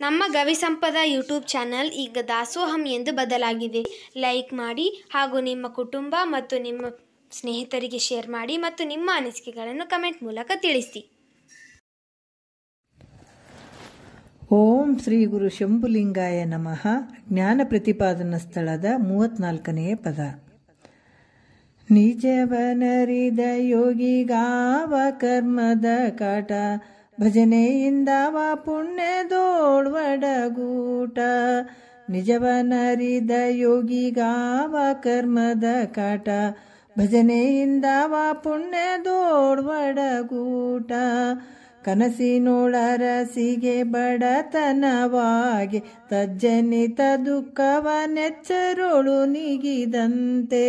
ನಮ್ಮ ಗವಿಸಂಪದ YouTube channel ಈಗ ದಾಸೋಹಂ ಎಂದು ಬದಲಾಗಿದೆ. ಲೈಕ್ ಮಾಡಿ ಹಾಗೂ ನಿಮ್ಮ ಕುಟುಂಬ ಮತ್ತು ನಿಮ್ಮ ಸ್ನೇಹಿತರಿಗೆ ಶೇರ್ ಮಾಡಿ ಮತ್ತು ನಿಮ್ಮ ಅನಿಸಿಕೆಗಳನ್ನು ಕಮೆಂಟ್ ಮೂಲಕ ತಿಳಿಸಿ. ಓಂ ಶ್ರೀ ಗುರು ಶಂಭುಲಿಂಗಾಯ ನಮಃ. ಜ್ಞಾನ ಪ್ರತಿಪಾದನಾ ಸ್ಥಳದ 34ನೇ ಪದ. ನಿಜವನರಿದ ಯೋಗಿಗಾವ ಕರ್ಮದ ಕಾಟ, ಭಜನೆಯಿಂದವ ಪುಣ್ಯದೋಳ್ವಡಗೂಟ. ನಿಜವನರಿದ ಯೋಗಿಗಾವ ಕರ್ಮದ ಕಾಟ, ಭಜನೆಯಿಂದವ ಪುಣ್ಯದೋಳ್ವಡಗೂಟ. ಕನಸಿನೊಳರಸಿಗೆ ಬಡತನವಾಗಿ ತಜ್ಜನಿತ ದುಃಖವ ನೆಚ್ಚರೊಳು ನೀಗಿದಂತೆ.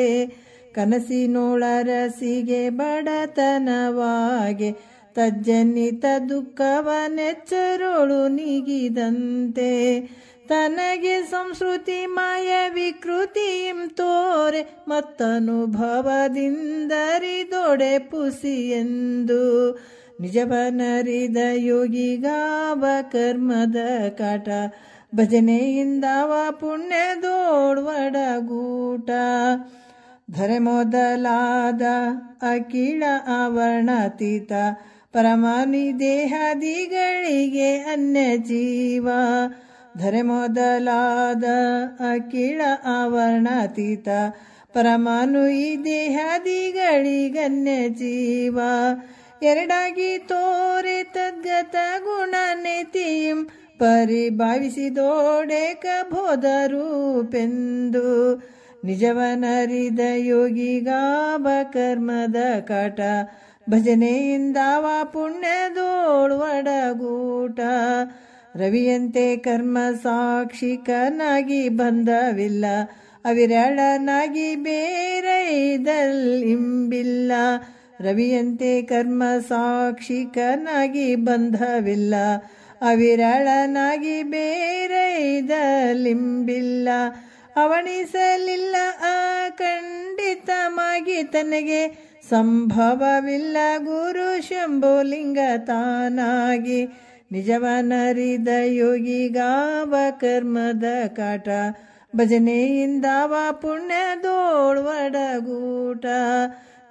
ಕನಸಿನೊಳರಸಿಗೆ ಬಡತನವಾಗಿ ತಜ್ಜನಿತ ದುಃಖವ ನೆಚ್ಚರೊಳು ನೀಗಿದಂತೆ. ತನಗೆ ಸಂಸ್ಕೃತಿ ಮಾಯ ವಿಕೃತಿಂ ತೋರೆ ಮತ್ತನುಭವದಿಂದರಿದೊಡೆ ಪುಸಿಯೆಂದು. ನಿಜವನರಿದ ಯೋಗಿಗಾವ ಕರ್ಮದ ಕಾಟ, ಭಜನೆಯಿಂದವ ಪುಣ್ಯದೋಳ್ವಡಗೂಟ. ಧರೆ ಮೊದಲಾದ ಅಖಿಳ ಆವರಣಾತೀತ, ಪರಮಾನಿ ದೇಹಾದಿಗಳಿಗೆ ಅನ್ಯ ಜೀವ. ಧರೆ ಮೊದಲಾದ ಅಖಿಳ ಆವರಣಾತೀತ, ಪರಮಾನು ಈ ದೇಹಾದಿಗಳಿಗನ್ಯ ಜೀವ. ಎರಡಾಗಿ ತೋರೆ ತದ್ಗತ ಗುಣನೆತಿಂ, ಪರಿಭಾವಿಸಿದೋಡೆಕ ಬೋಧ ರೂಪೆಂದು. ನಿಜವನರಿದ ಯೋಗಿಗಾವ ಕರ್ಮದ ಕಾಟ, ಭಜನೆಯಿಂದವ ಪುಣ್ಯದೋಳ್ವಡಗೂಟ. ರವಿಯಂತೆ ಕರ್ಮ ಸಾಕ್ಷಿಕನಾಗಿ ಬಂಧವಿಲ್ಲ, ಅವಿರಳನಾಗಿ ಬೇರೈದಲ್ಲಿಂಬಿಲ್ಲ. ರವಿಯಂತೆ ಕರ್ಮ ಸಾಕ್ಷಿಕನಾಗಿ ಬಂಧವಿಲ್ಲ, ಅವಿರಳನಾಗಿ ಬೇರೈದಲಿಂಬಿಲ್ಲ. ಅವಣಿಸಲಿಲ್ಲ ಅಖಂಡಿತಮಾಗಿ ತನಗೆ, ಸಂಭವವಿಲ್ಲ ಗುರು ಶಂಭುಲಿಂಗ ತಾನಾಗಿ. ನಿಜವನರಿದ ಯೋಗಿಗಾವ ಕರ್ಮದ ಕಾಟ, ಭಜನೆಯಿಂದವ ಪುಣ್ಯದೋಳ್ವಡಗೂಟ.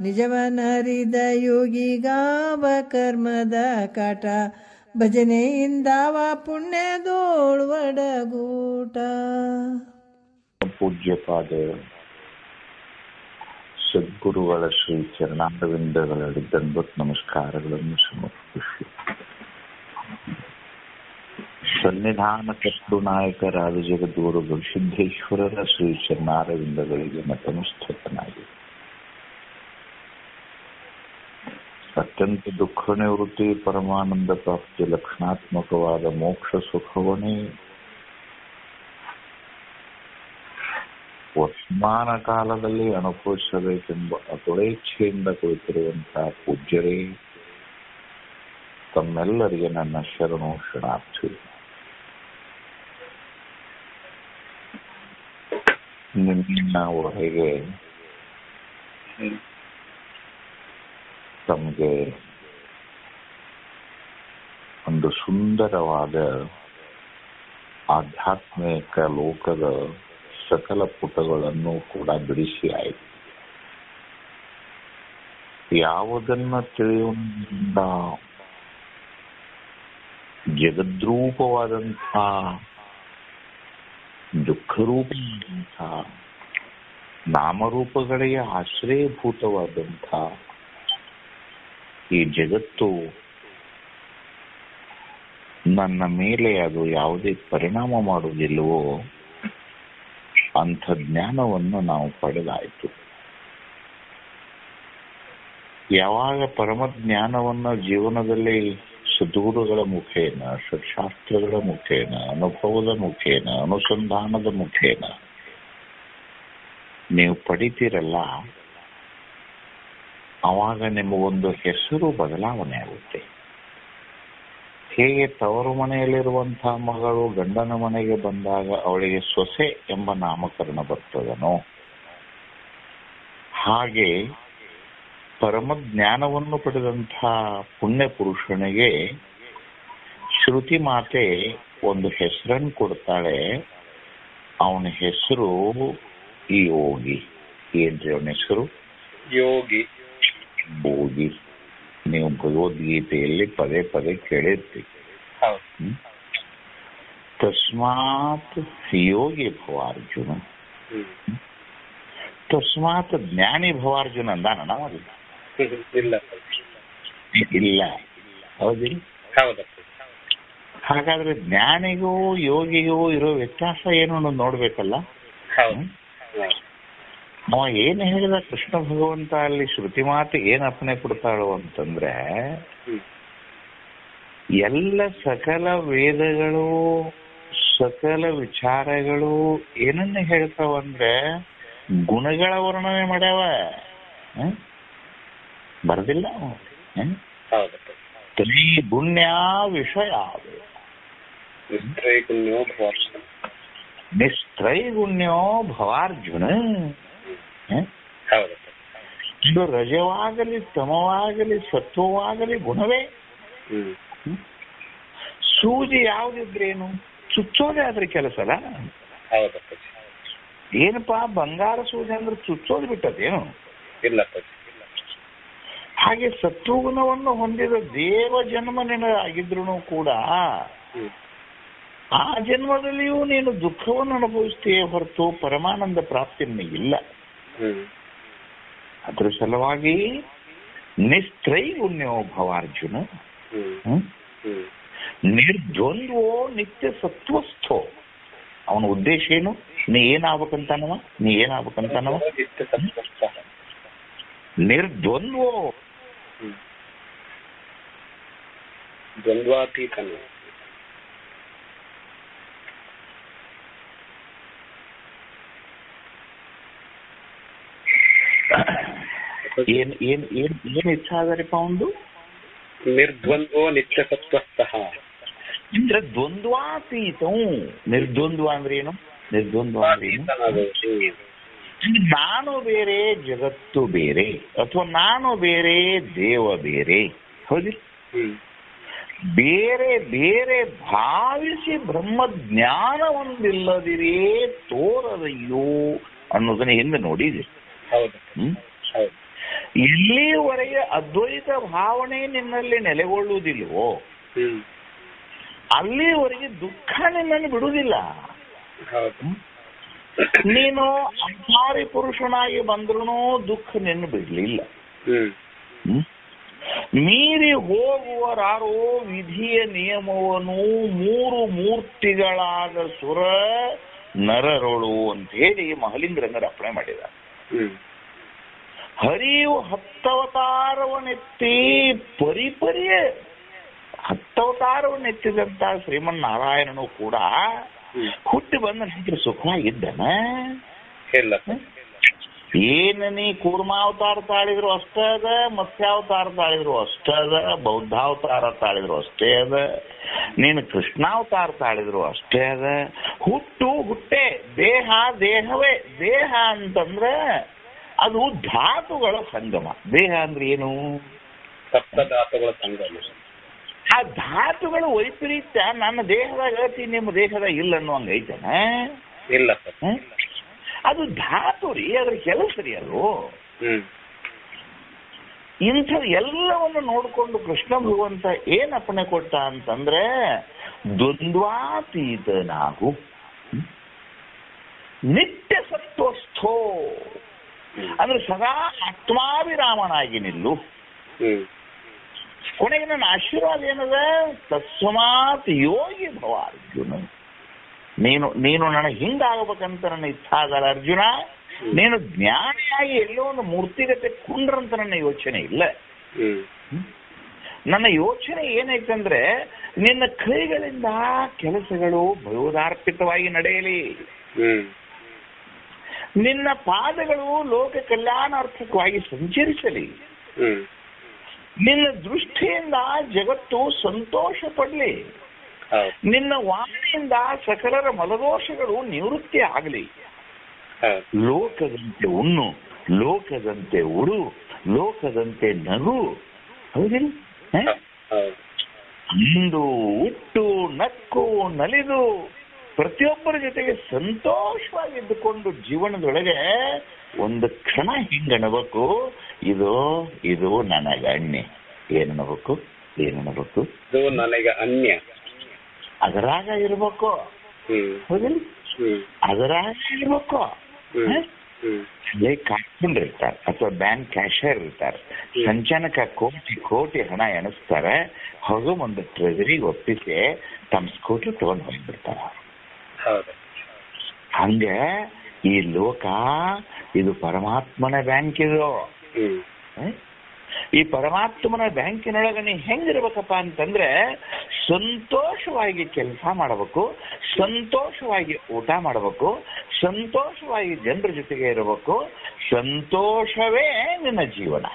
ನಿಜವನರಿದ ಯೋಗಿಗಾವ ಕರ್ಮದ ಕಾಟ, ಭಜನೆಯಿಂದವ ಪುಣ್ಯದೋಳ್ವಡಗೂಟ. ಪೂಜ್ಯಪಾದ ಸದ್ಗುರುಗಳ ಶ್ರೀ ಚರಣಾರವಿಂದಗಳಲ್ಲಿ ದಂಡೋತ್ ನಮಸ್ಕಾರಗಳನ್ನು ಸಮರ್ಪಿಸಿ, ಸನ್ನಿಧಾನ ಕರುಣಾಯಕರಾದ ಜಗದ್ಗುರುಗಳು ಸಿದ್ದೇಶ್ವರರ ಶ್ರೀ ಚರಣಾರವಿಂದಗಳಿಗೆ ನತಮಸ್ತಕನಾಗಿ ಅತ್ಯಂತ ದುಃಖ ನಿವೃತ್ತಿ ಪರಮಾನಂದ ಪ್ರಾಪ್ತಿ ಲಕ್ಷಣಾತ್ಮಕವಾದ ಮೋಕ್ಷ ಸುಖವನ್ನೇ ವರ್ತಮಾನ ಕಾಲದಲ್ಲಿ ಅನುಭವಿಸಬೇಕೆಂಬ ಅತುಳೇಚ್ಛೆಯಿಂದ ಕುಳಿತಿರುವಂತಹ ಪೂಜ್ಯರೇ, ತಮ್ಮೆಲ್ಲರಿಗೆ ನನ್ನ ಶರಣು ಶರಣಾರ್ಥಿ. ನಿನ್ನ ಹೊರಗೆ ತಮಗೆ ಒಂದು ಸುಂದರವಾದ ಆಧ್ಯಾತ್ಮಿಕ ಲೋಕದ ಸಕಲ ಪುಟಗಳನ್ನು ಕೂಡ ಬಿಡಿಸಿ ಆಯಿತು. ಯಾವುದನ್ನ ತಿಳಿಯುವುದರಿಂದ ಜಗದ್ರೂಪವಾದಂಥ ದುಃಖರೂಪವಾದಂಥ ನಾಮರೂಪಗಳಿಗೆ ಆಶ್ರಯಭೂತವಾದಂಥ ಈ ಜಗತ್ತು ನನ್ನ ಮೇಲೆ ಅದು ಯಾವುದೇ ಪರಿಣಾಮ ಮಾಡುವುದಿಲ್ಲವೋ ಅಂಥ ಜ್ಞಾನವನ್ನು ನಾವು ಪಡೆದಾಯಿತು. ಯಾವಾಗ ಪರಮಜ್ಞಾನವನ್ನ ಜೀವನದಲ್ಲಿ ಸದ್ಗುರುಗಳ ಮುಖೇನ, ಸತ್ಶಾಸ್ತ್ರಗಳ ಮುಖೇನ, ಅನುಭವದ ಮುಖೇನ, ಅನುಸಂಧಾನದ ಮುಖೇನ ನೀವು ಪಡಿತೀರಲ್ಲ, ಆವಾಗ ನಿಮಗೊಂದು ಹೆಸರು ಬದಲಾವಣೆ ಆಗುತ್ತೆ. ಹೇಗೆ ತವರು ಮನೆಯಲ್ಲಿರುವಂತಹ ಮಗಳು ಗಂಡನ ಮನೆಗೆ ಬಂದಾಗ ಅವಳಿಗೆ ಸೊಸೆ ಎಂಬ ನಾಮಕರಣ ಬರ್ತದನೋ, ಹಾಗೆ ಪರಮಜ್ಞಾನವನ್ನು ಪಡೆದಂತಹ ಪುಣ್ಯ ಪುರುಷನಿಗೆ ಶ್ರುತಿ ಮಾತೆ ಒಂದು ಹೆಸರನ್ನು ಕೊಡ್ತಾಳೆ. ಅವನ ಹೆಸರು ಯೋಗಿ. ಏನ್ರಿ ಅವನ ಹೆಸರು? ಯೋಗಿ. ಯೋಗಿ. ನೀವು ಭಗವದ್ಗೀತೆಯಲ್ಲಿ ಪದೇ ಪದೇ ಕೇಳಿರ್ತೀವಿ. ತಸ್ಮಾತ್ ಯೋಗಿ ಭವಾರ್ಜುನ. ತಸ್ಮಾತ್ ಜ್ಞಾನಿ ಭವಾರ್ಜುನ ಅಂದಾನ ನಾವಲ್ಲಿ? ಇಲ್ಲ. ಇಲ್ಲ. ಹೌದಿಲ್ಲ? ಹಾಗಾದ್ರೆ ಜ್ಞಾನಿಗೂ ಯೋಗಿಗೂ ಇರೋ ವ್ಯತ್ಯಾಸ ಏನು ಅನ್ನೋದು ನೋಡ್ಬೇಕಲ್ಲ. ಅವ ಏನ್ ಹೇಳಿದ ಕೃಷ್ಣ ಭಗವಂತ ಅಲ್ಲಿ ಶ್ರುತಿ ಮಾತು ಏನ್ ಅಪ್ಪಣೆ ಕೊಡ್ತಾಳು ಅಂತಂದ್ರೆ, ಎಲ್ಲ ಸಕಲ ವೇದಗಳು ಸಕಲ ವಿಚಾರಗಳು ಏನನ್ನ ಹೇಳ್ತಾವಂದ್ರೆ ಗುಣಗಳ ವರ್ಣನೆ ಮಾಡ್ಯಾವ. ಬರ್ದಿಲ್ಲ ತ್ರೈಗುಣ್ಯ ವಿಷಯ. ನಿಸ್ತ್ರೈಗುಣ್ಯೋ ಭವಾರ್ಜುನ. ಇದು ರಜವಾಗಲಿ ತಮವಾಗಲಿ ಸತ್ವವಾಗಲಿ ಗುಣವೇ. ಸೂಜಿ ಯಾವ್ದಿದ್ರೇನು? ಚುಚ್ಚೋದೇ ಆದ್ರೆ ಕೆಲಸಲ್ಲ. ಏನಪ್ಪಾ ಬಂಗಾರ ಸೂಜಿ ಅಂದ್ರೆ ಚುಚ್ಚೋದು ಬಿಟ್ಟದೇನು? ಇಲ್ಲ. ಹಾಗೆ ಸತ್ವಗುಣವನ್ನು ಹೊಂದಿದ ದೇವ ಜನ್ಮ ನಿನಗಾಗಿದ್ರು ಕೂಡ ಆ ಜನ್ಮದಲ್ಲಿಯೂ ನೀನು ದುಃಖವನ್ನು ಅನುಭವಿಸ್ತೀಯೇ ಹೊರತು ಪರಮಾನಂದ ಪ್ರಾಪ್ತಿ ನಿನಗಿಲ್ಲ. ಅದ್ರ ಸಲುವಾಗಿ ನಿಸ್ತ್ರೈಗುಣ್ಯೋ ಭವಾರ್ಜುನ. ನಿರ್ದ್ವಂದ್ವೋ ನಿತ್ಯ ಸತ್ವಸ್ಥೋ. ಅವನ ಉದ್ದೇಶ ಏನು? ನೀ ಏನಾಗ್ಬೇಕಂತಾನವ? ನಿರ್ದ್ವಂದ್ವೋ. ದ್ವಂದ್ವಾತೀತನು. ಏನ್ ಏನ್ ಏನ್ ಏನ್ ಇಚ್ಛಾ ಅದರಿಪ್ಪ ಒಂದು? ನಿರ್ದ್ವಂದ್ವೋ ನಿತ್ಯ ಸತ್ವಸ್ಥಃ ಅಂದ್ರೆ ದ್ವಂದ್ವಾತೀತ. ನಿರ್ದ್ವಂದ್ವ ಅಂದ್ರೆ ಏನು? ನಿರ್ದ್ವಂದ್ವ ಅಂದ್ರೆ ಏನು? ನಾನು ಬೇರೆ ಜಗತ್ತು ಬೇರೆ, ಅಥವಾ ನಾನು ಬೇರೆ ದೇವ ಬೇರೆ. ಹೌದಿ? ಬೇರೆ ಬೇರೆ ಭಾವಿಸಿ ಬ್ರಹ್ಮಜ್ಞಾನ ಒಂದಿಲ್ಲದಿರೇ ತೋರದಯ್ಯೋ ಅನ್ನೋದನ್ನ ಹಿಂದೆ ನೋಡಿದೆ. ಇಲ್ಲಿವರೆಗೆ ಅದ್ವೈತ ಭಾವನೆ ನಿನ್ನಲ್ಲಿ ನೆಲೆಗೊಳ್ಳುವುದಿಲ್ವೋ ಅಲ್ಲಿವರೆಗೆ ದುಃಖ ನಿನ್ನನ್ನು ಬಿಡುವುದಿಲ್ಲ. ನೀನು ಅಂಸಾರಿ ಪುರುಷನಾಗಿ ಬಂದ್ರೂ ದುಃಖ ನಿನ್ನ ಬಿಡ್ಲಿಲ್ಲ. ಮೀರಿ ಹೋಗುವರಾರೋ ವಿಧಿಯ ನಿಯಮವನ್ನು ಮೂರು ಮೂರ್ತಿಗಳಾದ ಸುರ ನರರೊಳು ಅಂತ ಹೇಳಿ ಮಹಲಿಂಗರಂಗರ ಅರ್ಪಣೆ ಮಾಡಿದ್ದಾರೆ. ಹರಿಯು ಹತ್ತವತಾರವನ್ನೆತ್ತಿ ಪರಿಪರಿಯ ಹತ್ತವತಾರವನ್ನೆತ್ತಿದಂತ ಶ್ರೀಮನ್ನಾರಾಯಣನು ಕೂಡ ಹುಟ್ಟಿ ಬಂದ ನಂತರ ಸುಖವಾಗಿದ್ದಾನ? ಏನ ನೀ ಕೂರ್ಮಾವತಾರ ತಾಳಿದ್ರು ಅಷ್ಟೇ ಅದ, ಮತ್ಸ್ಯಾವತಾರ ತಾಳಿದ್ರು ಅಷ್ಟೇ ಅದ, ಬೌದ್ಧಾವತಾರ ತಾಳಿದ್ರು ಅಷ್ಟೇ ಅದ, ನೀನು ಕೃಷ್ಣಾವತಾರ ತಾಳಿದ್ರು ಅಷ್ಟೇ ಅದ. ಹುಟ್ಟೆ ದೇಹ ದೇಹವೇ. ದೇಹ ಅಂತಂದ್ರೆ ಅದು ಧಾತುಗಳ ಸಂಗಮ. ದೇಹ ಅಂದ್ರೆ ಏನು? ಸಪ್ತಧಾತುಗಳ ಸಂಗಮ. ಆ ಧಾತುಗಳ ವೈಪರೀತ್ಯ ನನ್ನ ದೇಹದಾಗ ಐತಿ, ನಿಮ್ಮ ದೇಹದಾಗ ಇಲ್ಲ ಅನ್ನೋ ಹಂಗೈತನ? ಇಲ್ಲ. ಅದು ಧಾತು ರೀ, ಅದ್ರ ಕೆಲಸ ರೀ ಅದು. ಇಂಥ ಎಲ್ಲವನ್ನು ನೋಡಿಕೊಂಡು ಕೃಷ್ಣ ಭಗವಂತ ಏನ್ ಅಪ್ಪಣೆ ಕೊಟ್ಟ ಅಂತಂದ್ರೆ ದ್ವಂದ್ವಾತೀತನಾಗು, ನಿತ್ಯ ಸತ್ವಸ್ಥೋ ಅಂದ್ರೆ ಸದಾ ಆತ್ಮಾಭಿರಾಮನಾಗಿ ನಿಲ್ಲು. ಕೊನೆಗೆ ನನ್ನ ಆಶೀರ್ವಾದ ಏನದ? ತಸ್ಮಾತ್ ಯೋಗಿ ಭವ ಅರ್ಜುನ. ನೀನು ನನಗೆ ಹಿಂಗಾಗಬೇಕಂತ ನನ್ನ ಇಚ್ಛಾ ಆಗಲ್ಲ ಅರ್ಜುನ. ನೀನು ಜ್ಞಾನಿಯಾಗಿ ಎಲ್ಲೋ ಒಂದು ಮೂರ್ತಿಗತೆ ಕುಂಡ್ರಂತ ನನ್ನ ಯೋಚನೆ ಇಲ್ಲ. ನನ್ನ ಯೋಚನೆ ಏನೈತಂದ್ರೆ ನಿನ್ನ ಕೈಗಳಿಂದ ಕೆಲಸಗಳು ಭಯೋದಾರ್ಪಿತವಾಗಿ ನಡೆಯಲಿ. ನಿನ್ನ ಪಾದಗಳು ಲೋಕ ಕಲ್ಯಾಣಾರ್ಥಕವಾಗಿ ಸಂಚರಿಸಲಿ. ನಿನ್ನ ದೃಷ್ಟಿಯಿಂದ ಜಗತ್ತು ಸಂತೋಷ ಪಡಲಿ. ನಿನ್ನ ವಾಣಿಯಿಂದ ಸಕಲರ ಮಲದೋಷಗಳು ನಿವೃತ್ತಿ ಆಗಲಿ. ಲೋಕದಂತೆ ಉಣ್ಣು, ಲೋಕದಂತೆ ಉಡು, ಲೋಕದಂತೆ ನಗು. ಹೌದಿಲ್ಲ? ಅಂದು ಉಟ್ಟು ನಕ್ಕು ನಲಿದು ಪ್ರತಿಯೊಬ್ಬರ ಜೊತೆಗೆ ಸಂತೋಷವಾಗಿದ್ದುಕೊಂಡು ಜೀವನದೊಳಗೆ ಒಂದು ಕ್ಷಣ ಹಿಂಗಣಬೇಕು, ಇದು ಇದು ನನಗೆ ಅನ್ಯ. ಏನನ್ನಬೇಕು? ಏನನ್ನಬೇಕು? ಇದು ನನಗೆ ಅನ್ಯ. ಅದರಾಗ ಇರ್ಬೇಕು. ಹೌದಿಲ್ಲ? ಅದರಾಗ ಇರ್ಬೇಕು. ಕಾರ್ಪೊರೇಟರ್ ಇರ್ತಾರೆ ಅಥವಾ ಬ್ಯಾಂಕ್ ಕ್ಯಾಶಿಯರ್ ಇರ್ತಾರೆ, ಸಂಚಾಲಕ ಕೋಟಿ ಕೋಟಿ ಹಣ ಎಣಿಸ್ತಾರೆ, ಹೊಸ ಒಂದು ಟ್ರೆಜರಿಗೆ ಒಪ್ಪಿಸಿ ತಮ್ಮ ಸ್ಕೂಟರ್ ತಗೊಂಡು ಹೋಗ್ಬಿಡ್ತಾರ. ಹಂಗೆ ಈ ಲೋಕ ಇದು ಪರಮಾತ್ಮನ ಬ್ಯಾಂಕ್. ಇದು ಈ ಪರಮಾತ್ಮನ ಬ್ಯಾಂಕಿನೊಳಗೆ ನೀ ಹೆಂಗಿರ್ಬೇಕಪ್ಪ ಅಂತಂದ್ರೆ ಸಂತೋಷವಾಗಿ ಕೆಲಸ ಮಾಡಬೇಕು, ಸಂತೋಷವಾಗಿ ಊಟ ಮಾಡಬೇಕು, ಸಂತೋಷವಾಗಿ ಜನರ ಜೊತೆಗೆ ಇರಬೇಕು. ಸಂತೋಷವೇ ನಿನ್ನ ಜೀವನ.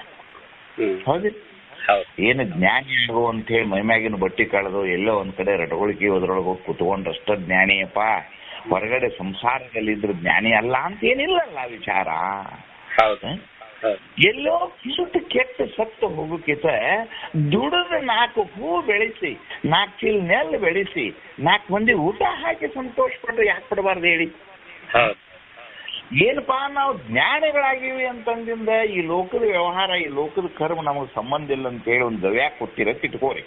ಹೌದು. ಏನು ಜ್ಞಾನಿ ಆಗು ಅಂತ ಹೇಳಿ ಮೈಮ್ಯಾಗಿನ ಬಟ್ಟಿ ಕಳೆದು ಎಲ್ಲೋ ಒಂದ್ ಕಡೆ ರಟಗೊಳಿಕೆ ಅದ್ರೊಳಗೆ ಹೋಗಿ ಕುತ್ಕೊಂಡ್ರಷ್ಟ ಜ್ಞಾನಿಯಪ್ಪ. ಹೊರಗಡೆ ಸಂಸಾರದಲ್ಲಿ ಇದ್ರು ಜ್ಞಾನಿ ಅಲ್ಲ ಅಂತ ಏನಿಲ್ಲಲ್ಲ ವಿಚಾರ. ಎಲ್ಲೋ ಕಿಸುಟ್ಟು ಕೆಟ್ಟ ಸತ್ತು ಹೋಗೋಕ್ಕಿಂತ ದುಡಿದು 4 ಹೂ ಬೆಳೆಸಿ 4 ಚೀಲ ನೆಲ್ಲು ಬೆಳೆಸಿ 4 ಮಂದಿ ಊಟ ಹಾಕಿ ಸಂತೋಷ ಪಟ್ರೆ ಯಾಕೆ ಪಡಬಾರ್ದು ಹೇಳಿ? ಏನಪ್ಪಾ ನಾವು ಜ್ಞಾನಿಗಳಾಗಿವಿ ಅಂತಂದಿಂದ ಈ ಲೋಕದ ವ್ಯವಹಾರ, ಈ ಲೋಕದ ಕರ್ಮ ನಮಗೆ ಸಂಬಂಧ ಇಲ್ಲ ಅಂತ ಹೇಳಿ ಒಂದು ದವ್ಯಾಕ್ ಕೊಟ್ಟಿರ ತಿಟ್ಕೋರಿ.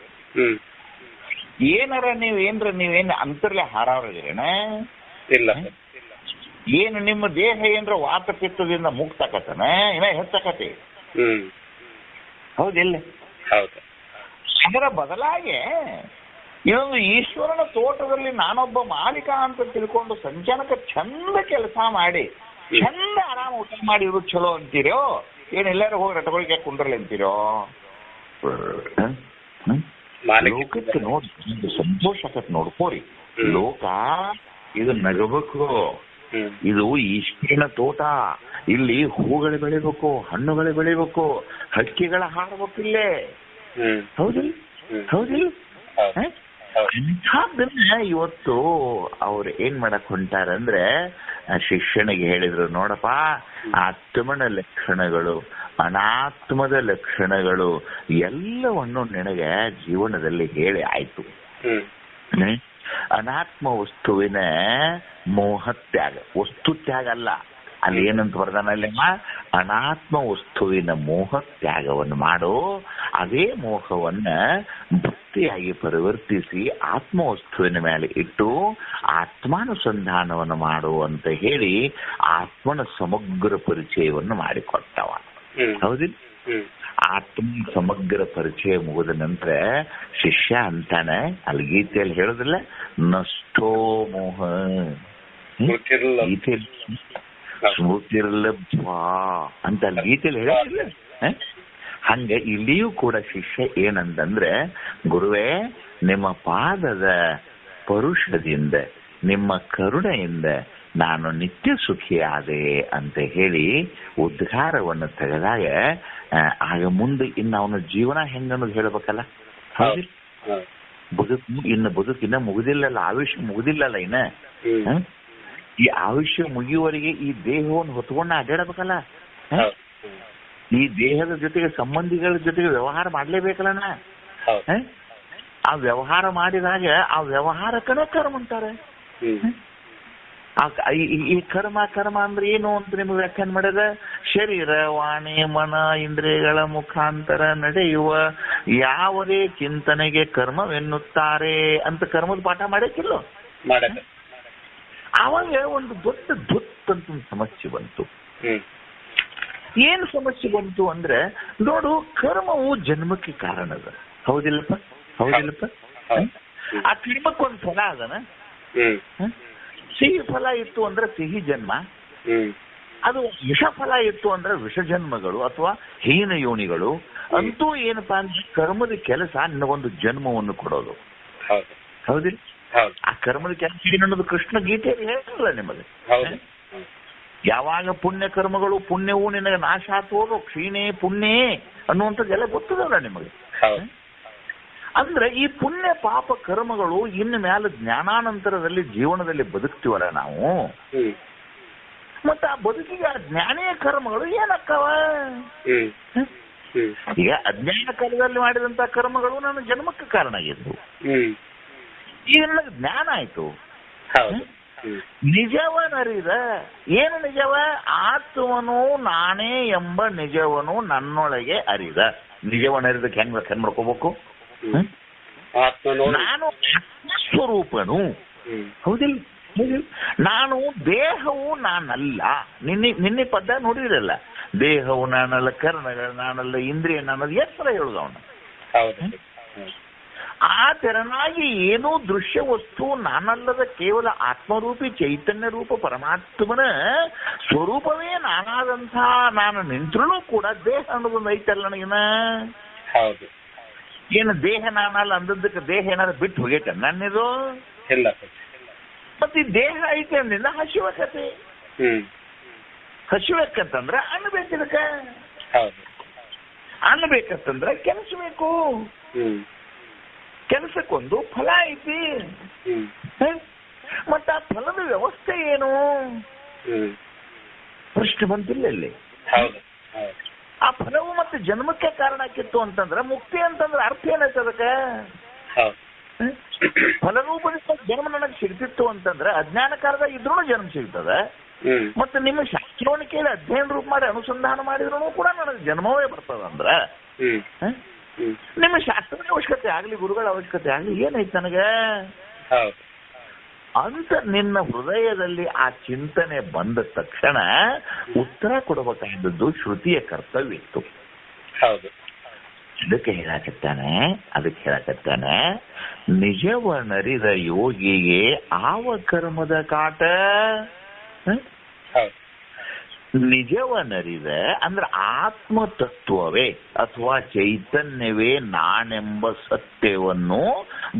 ನೀವೇನು ಅಂತರ್ಲೆ ಹಾರಾವ್ರದಿರೇನ? ಇಲ್ಲ. ಏನು ನಿಮ್ಮ ದೇಹ ಏನ್ರ ವಾತ ಪಿತ್ತದಿಂದ ಮುಕ್ತಾಕತನ ಇನ್ನ ಹೆಚ್ಚಾಕತಿ? ಹೌದಿಲ್ಲ? ಅದರ ಬದಲಾಗಿ ಇನ್ನೊಂದು ಈಶ್ವರನ ತೋಟದಲ್ಲಿ ನಾನೊಬ್ಬ ಮಾಲೀಕ ಅಂತ ತಿಳ್ಕೊಂಡು ಸಂಚಾಲಕ ಚಂದ ಕೆಲಸ ಮಾಡಿ ಚಂದ ಆರಾಮ ಊಟ ಮಾಡಿ ಇರೋದು ಚಲೋ ಅಂತೀರೋ? ಏನೆಲ್ಲಾರು ಹೋಗಿ ರಟಗೊಳಿಕೆ ಕುಂಡ್ರಲಿ ಅಂತೀರೋ? ಲೋಕಕ್ಕೆ ನೋಡಿ ಸಂತೋಷ ಆಕತ್ ನೋಡ್ಕೋರಿ. ಲೋಕ ಇದು ನಗಬೇಕು. ಇದು ಈಶ್ವರನ ತೋಟ. ಇಲ್ಲಿ ಹೂಗಳು ಬೆಳಿಬೇಕು, ಹಣ್ಣುಗಳು ಬೆಳಿಬೇಕು, ಹಕ್ಕಿಗಳ ಹಾರಬೇಕಿಲ್ಲೇ. ಹೌದಿಲ್ಲ? ಹೌದಿಲ್ಲ? ಅಂಥದ್ದನ್ನ ಇವತ್ತು ಅವ್ರು ಏನ್ ಮಾಡಕ್ ಹೊಂಟಾರಂದ್ರೆ ಶಿಷ್ಯನಿಗೆ ಹೇಳಿದ್ರು, ನೋಡಪ್ಪ ಆತ್ಮನ ಲಕ್ಷಣಗಳು ಅನಾತ್ಮದ ಲಕ್ಷಣಗಳು ಎಲ್ಲವನ್ನು ನಿನಗೆ ಜೀವನದಲ್ಲಿ ಹೇಳಿ ಆಯ್ತು. ಅನಾತ್ಮ ವಸ್ತುವಿನ ಮೋಹತ್ಯಾಗ, ವಸ್ತು ತ್ಯಾಗ ಅಲ್ಲ. ಅಲ್ಲಿ ಏನಂತ ಬರ್ದಾನಲ್ಲಮ್ಮ, ಅನಾತ್ಮ ವಸ್ತುವಿನ ಮೋಹತ್ಯಾಗವನ್ನು ಮಾಡು. ಅದೇ ಮೋಹವನ್ನ ಭಕ್ತಿಯಾಗಿ ಪರಿವರ್ತಿಸಿ ಆತ್ಮವಸ್ತುವಿನ ಮೇಲೆ ಇಟ್ಟು ಆತ್ಮಾನುಸಂಧಾನವನ್ನು ಮಾಡು ಅಂತ ಹೇಳಿ ಆತ್ಮನ ಸಮಗ್ರ ಪರಿಚಯವನ್ನು ಮಾಡಿಕೊಟ್ಟವ. ಹೌದಿಲ್ಲ? ಆತ್ಮ ಸಮಗ್ರ ಪರಿಚಯ ಮುಗಿದ ನಂತರ ಶಿಷ್ಯ ಅಂತಾನೆ, ಅಲ್ಲಿ ಗೀತೆಯಲ್ಲಿ ಹೇಳುದಿಲ್ಲ, ನಷ್ಟೋ ಮೋಹ ಗೀತೆಯಲ್ಲಿ ಸ್ಮೃತಿರ್ಲಭ್ಯ ಅಂತ ಅಲ್ಲಿ ಗೀತೆಯಲ್ಲಿ ಹೇಳುದಿಲ್ಲ. ಹಂಗ ಇಲ್ಲಿಯೂ ಕೂಡ ಶಿಷ್ಯ ಏನಂತಂದ್ರೆ, ಗುರುವೇ ನಿಮ್ಮ ಪಾದದ ಪರುಷದಿಂದ ನಿಮ್ಮ ಕರುಣೆಯಿಂದ ನಾನು ನಿತ್ಯ ಸುಖಿಯಾದೆ ಅಂತ ಹೇಳಿ ಉದ್ಧಾರವನ್ನು ತೆಗೆದಾಗ ಆಗ ಮುಂದೆ ಇನ್ನು ಅವನ ಜೀವನ ಹೆಂಗನ್ನೋದು ಹೇಳ್ಬೇಕಲ್ಲ. ಬದುಕಿನ್ನ ಮುಗಿದಿಲ್ಲಲ್ಲ, ಆಯುಷ್ಯ ಮುಗಿದಿಲ್ಲಲ್ಲ ಇನ್ನ. ಈ ಆಯುಷ್ಯ ಮುಗಿಯುವವರೆಗೆ ಈ ದೇಹವನ್ನು ಹೊತ್ಕೊಂಡು ಅಡ್ಡಾಡಬೇಕಲ್ಲ. ಈ ದೇಹದ ಜೊತೆಗೆ ಸಂಬಂಧಿಗಳ ಜೊತೆಗೆ ವ್ಯವಹಾರ ಮಾಡ್ಲೇಬೇಕಲ್ಲ. ಆ ವ್ಯವಹಾರ ಮಾಡಿದಾಗ ಆ ವ್ಯವಹಾರಕ್ಕನ ಕರ್ಮ ಅಂತಾರೆ. ಈ ಕರ್ಮ ಅಂದ್ರೆ ಏನು ಅಂತ ನಿಮ್ಗೆ ವ್ಯಾಖ್ಯಾನ ಮಾಡಿದ, ಶರೀರ ವಾಣಿ ಮನ ಇಂದ್ರಿಯಗಳ ಮುಖಾಂತರ ನಡೆಯುವ ಯಾವುದೇ ಚಿಂತನೆಗೆ ಕರ್ಮವೆನ್ನುತ್ತಾರೆ ಅಂತ ಕರ್ಮದ ಪಾಠ ಮಾಡಕ್ಕಿಲ್ಲ. ಆವಾಗ ಒಂದು ದೊಡ್ಡ ಅಂತ ಸಮಸ್ಯೆ ಬಂತು. ಏನ್ ಸಮಸ್ಯೆ ಬಂತು ಅಂದ್ರೆ, ನೋಡು ಕರ್ಮವು ಜನ್ಮಕ್ಕೆ ಕಾರಣದ. ಹೌದಿಲ್ಲಪ್ಪ? ಹೌದಿಲ್ಲಪ್ಪ? ಆ ಕರ್ಮಕ್ಕೊಂದು ಫಲ ಅದನ. ಸಿಹಿ ಫಲ ಇತ್ತು ಅಂದ್ರೆ ಸಿಹಿ ಜನ್ಮ, ಅದು ವಿಷ ಫಲ ಇತ್ತು ಅಂದ್ರೆ ವಿಷ ಜನ್ಮಗಳು ಅಥವಾ ಹೀನ ಯೋನಿಗಳು. ಅಂತೂ ಏನಪ್ಪಾ ಅಂದ್ರೆ ಕರ್ಮದ ಕೆಲಸ ನಿನಗೊಂದು ಜನ್ಮವನ್ನು ಕೊಡೋದು. ಹೌದಿಲ್ಲ? ಆ ಕರ್ಮದ ಕೆಲಸ ಅನ್ನೋದು ಕೃಷ್ಣ ಗೀತೆಯಲ್ಲಿ ಹೇಳಿಲ್ಲ ನಿಮಗೆ. ಯಾವಾಗ ಪುಣ್ಯ ಕರ್ಮಗಳು, ಪುಣ್ಯವು ನಿನಗೆ ನಾಶ ಆತೋದು, ಕ್ಷೀಣೆ ಪುಣ್ಯೇ ಅನ್ನುವಂಥದ್ದೆಲ್ಲ ಗೊತ್ತದಲ್ಲ ನಿಮಗೆ. ಅಂದ್ರೆ ಈ ಪುಣ್ಯ ಪಾಪ ಕರ್ಮಗಳು ಇನ್ನು ಮ್ಯಾಲ ಜ್ಞಾನಾನಂತರದಲ್ಲಿ ಜೀವನದಲ್ಲಿ ಬದುಕ್ತಿವಲ್ಲ ನಾವು, ಮತ್ತ ಆ ಬದುಕಿಗೆ ಆ ಜ್ಞಾನೀಯ ಕರ್ಮಗಳು ಏನಕ್ಕವ? ಹ್ಮ್ ಈಗ ಅಜ್ಞಾನ ಕಾಲದಲ್ಲಿ ಮಾಡಿದಂತ ಕರ್ಮಗಳು ನನ್ನ ಜನ್ಮಕ್ಕೆ ಕಾರಣ ಆಗಿದ್ವು. ಹ್ಮ್ ಈಗ ನನಗೆ ಜ್ಞಾನ ಆಯ್ತು. ಹೌದು. ಹ್ಮ್ ನಿಜವನರಿದ ಏನು ನಿಜವ? ಆತ್ಮನು ನಾನೇ ಎಂಬ ನಿಜವನು ನನ್ನೊಳಗೆ ಅರಿದ. ನಿಜವನರಿದಕ್ಕೆ ಹೆಂಗ್ ಮಾಡ್ಕೋಬೇಕು? ಆತ್ಮನೋ ನಾನು ಆತ್ಮಸ್ವರೂಪನು. ಹೌದಿಲ್ಲ? ನಾನು ದೇಹವು ನಾನಲ್ಲ. ನಿನ್ನೆ ಪದ ನೋಡಿರಲ್ಲ, ದೇಹವು ನಾನಲ್ಲ, ಕರ್ಣಗಳು ನಾನಲ್ಲ, ಇಂದ್ರಿಯ ನಾನಲ್ಲ, ಎತ್ತರ ಹೇಳುದು ಅವನು. ಹೌದು. ಆ ತೆರನಾಗಿ ಏನೂ ದೃಶ್ಯ ವಸ್ತು ನಾನಲ್ಲದ ಕೇವಲ ಆತ್ಮರೂಪಿ ಚೈತನ್ಯ ರೂಪ ಪರಮಾತ್ಮನ ಸ್ವರೂಪವೇ ನಾನಾದಂಥ ನಾನು ನಿಂತರೂ ಕೂಡ ದೇಹ ಅನ್ನೋದೊಂದು ಐತಲ್ಲ ನನಗಿನ. ಹೌದು. ಏನು ದೇಹ ನಾನಲ್ಲ ಅಂದದ್ದಕ್ಕೆ ದೇಹ ಏನಾದ್ರು ಬಿಟ್ಟು ಹೋಗೈತೆ ನನ್ನಿದು ಇಲ್ಲ. ಮತ್ತೆ ಈ ದೇಹ ಐತೆ ಅಂದಿಂದ ಹಸಿವಕತೆ. ಹಸಿವಕ್ಕಂತಂದ್ರೆ ಅನ್ನಬೇಕಿದಕ್ಕ. ಹೌದು. ಅನ್ನಬೇಕಂತಂದ್ರೆ ಕೆಲಸಬೇಕು. ಕೆಲಸಕ್ಕೊಂದು ಫಲ ಐತಿ. ಮತ್ತ ಆ ಫಲದ ವ್ಯವಸ್ಥೆ ಏನು? ಪ್ರಶ್ನೆ ಬಂತಿಲ್ಲ ಇಲ್ಲಿ. ಆ ಫಲವು ಮತ್ತೆ ಜನ್ಮಕ್ಕೆ ಕಾರಣ ಆಕಿತ್ತು ಅಂತಂದ್ರೆ ಮುಕ್ತಿ ಅಂತಂದ್ರೆ ಅರ್ಥ ಏನೈತೆ ಅದಕ್ಕೆ? ಫಲರೂಪದಿಂದ ಜನ್ಮ ನನಗೆ ಸಿಗ್ತಿತ್ತು ಅಂತಂದ್ರೆ ಅಜ್ಞಾನ ಕಾಲದಾಗ ಇದ್ರೂ ಜನ್ಮ ಸಿಗ್ತದೆ. ಮತ್ತೆ ನಿಮ್ಮ ಶಾಸ್ತ್ರವನ್ನು ಕೇಳಿ ಅಧ್ಯಯನ ರೂಪ ಮಾಡಿ ಅನುಸಂಧಾನ ಮಾಡಿದ್ರು ಕೂಡ ನನಗೆ ಜನ್ಮವೇ ಬರ್ತದಂದ್ರ ನಿಮ್ಮ ಶಾಸ್ತ್ರದ ಅವಶ್ಯಕತೆ ಆಗ್ಲಿ, ಗುರುಗಳ ಅವಶ್ಯಕತೆ ಆಗ್ಲಿ, ಏನೈತೆ ನನಗೆ ಅಂತ ನಿನ್ನ ಹೃದಯದಲ್ಲಿ ಆ ಚಿಂತನೆ ಬಂದ ತಕ್ಷಣ ಉತ್ತರ ಕೊಡಬೇಕಾದದ್ದು ಶ್ರುತಿಯ ಕರ್ತವ್ಯ ಇತ್ತು. ಹೌದು. ಅದಕ್ಕೆ ಹೇಳಕತ್ತಾನೆ ನಿಜವನರಿದ ಯೋಗಿಗೆ ಆವ ಕರ್ಮದ ಕಾಟ. ನಿಜವನರಿದ ಅಂದ್ರೆ ಆತ್ಮತತ್ವವೇ ಅಥವಾ ಚೈತನ್ಯವೇ ನಾನೆಂಬ ಸತ್ಯವನ್ನು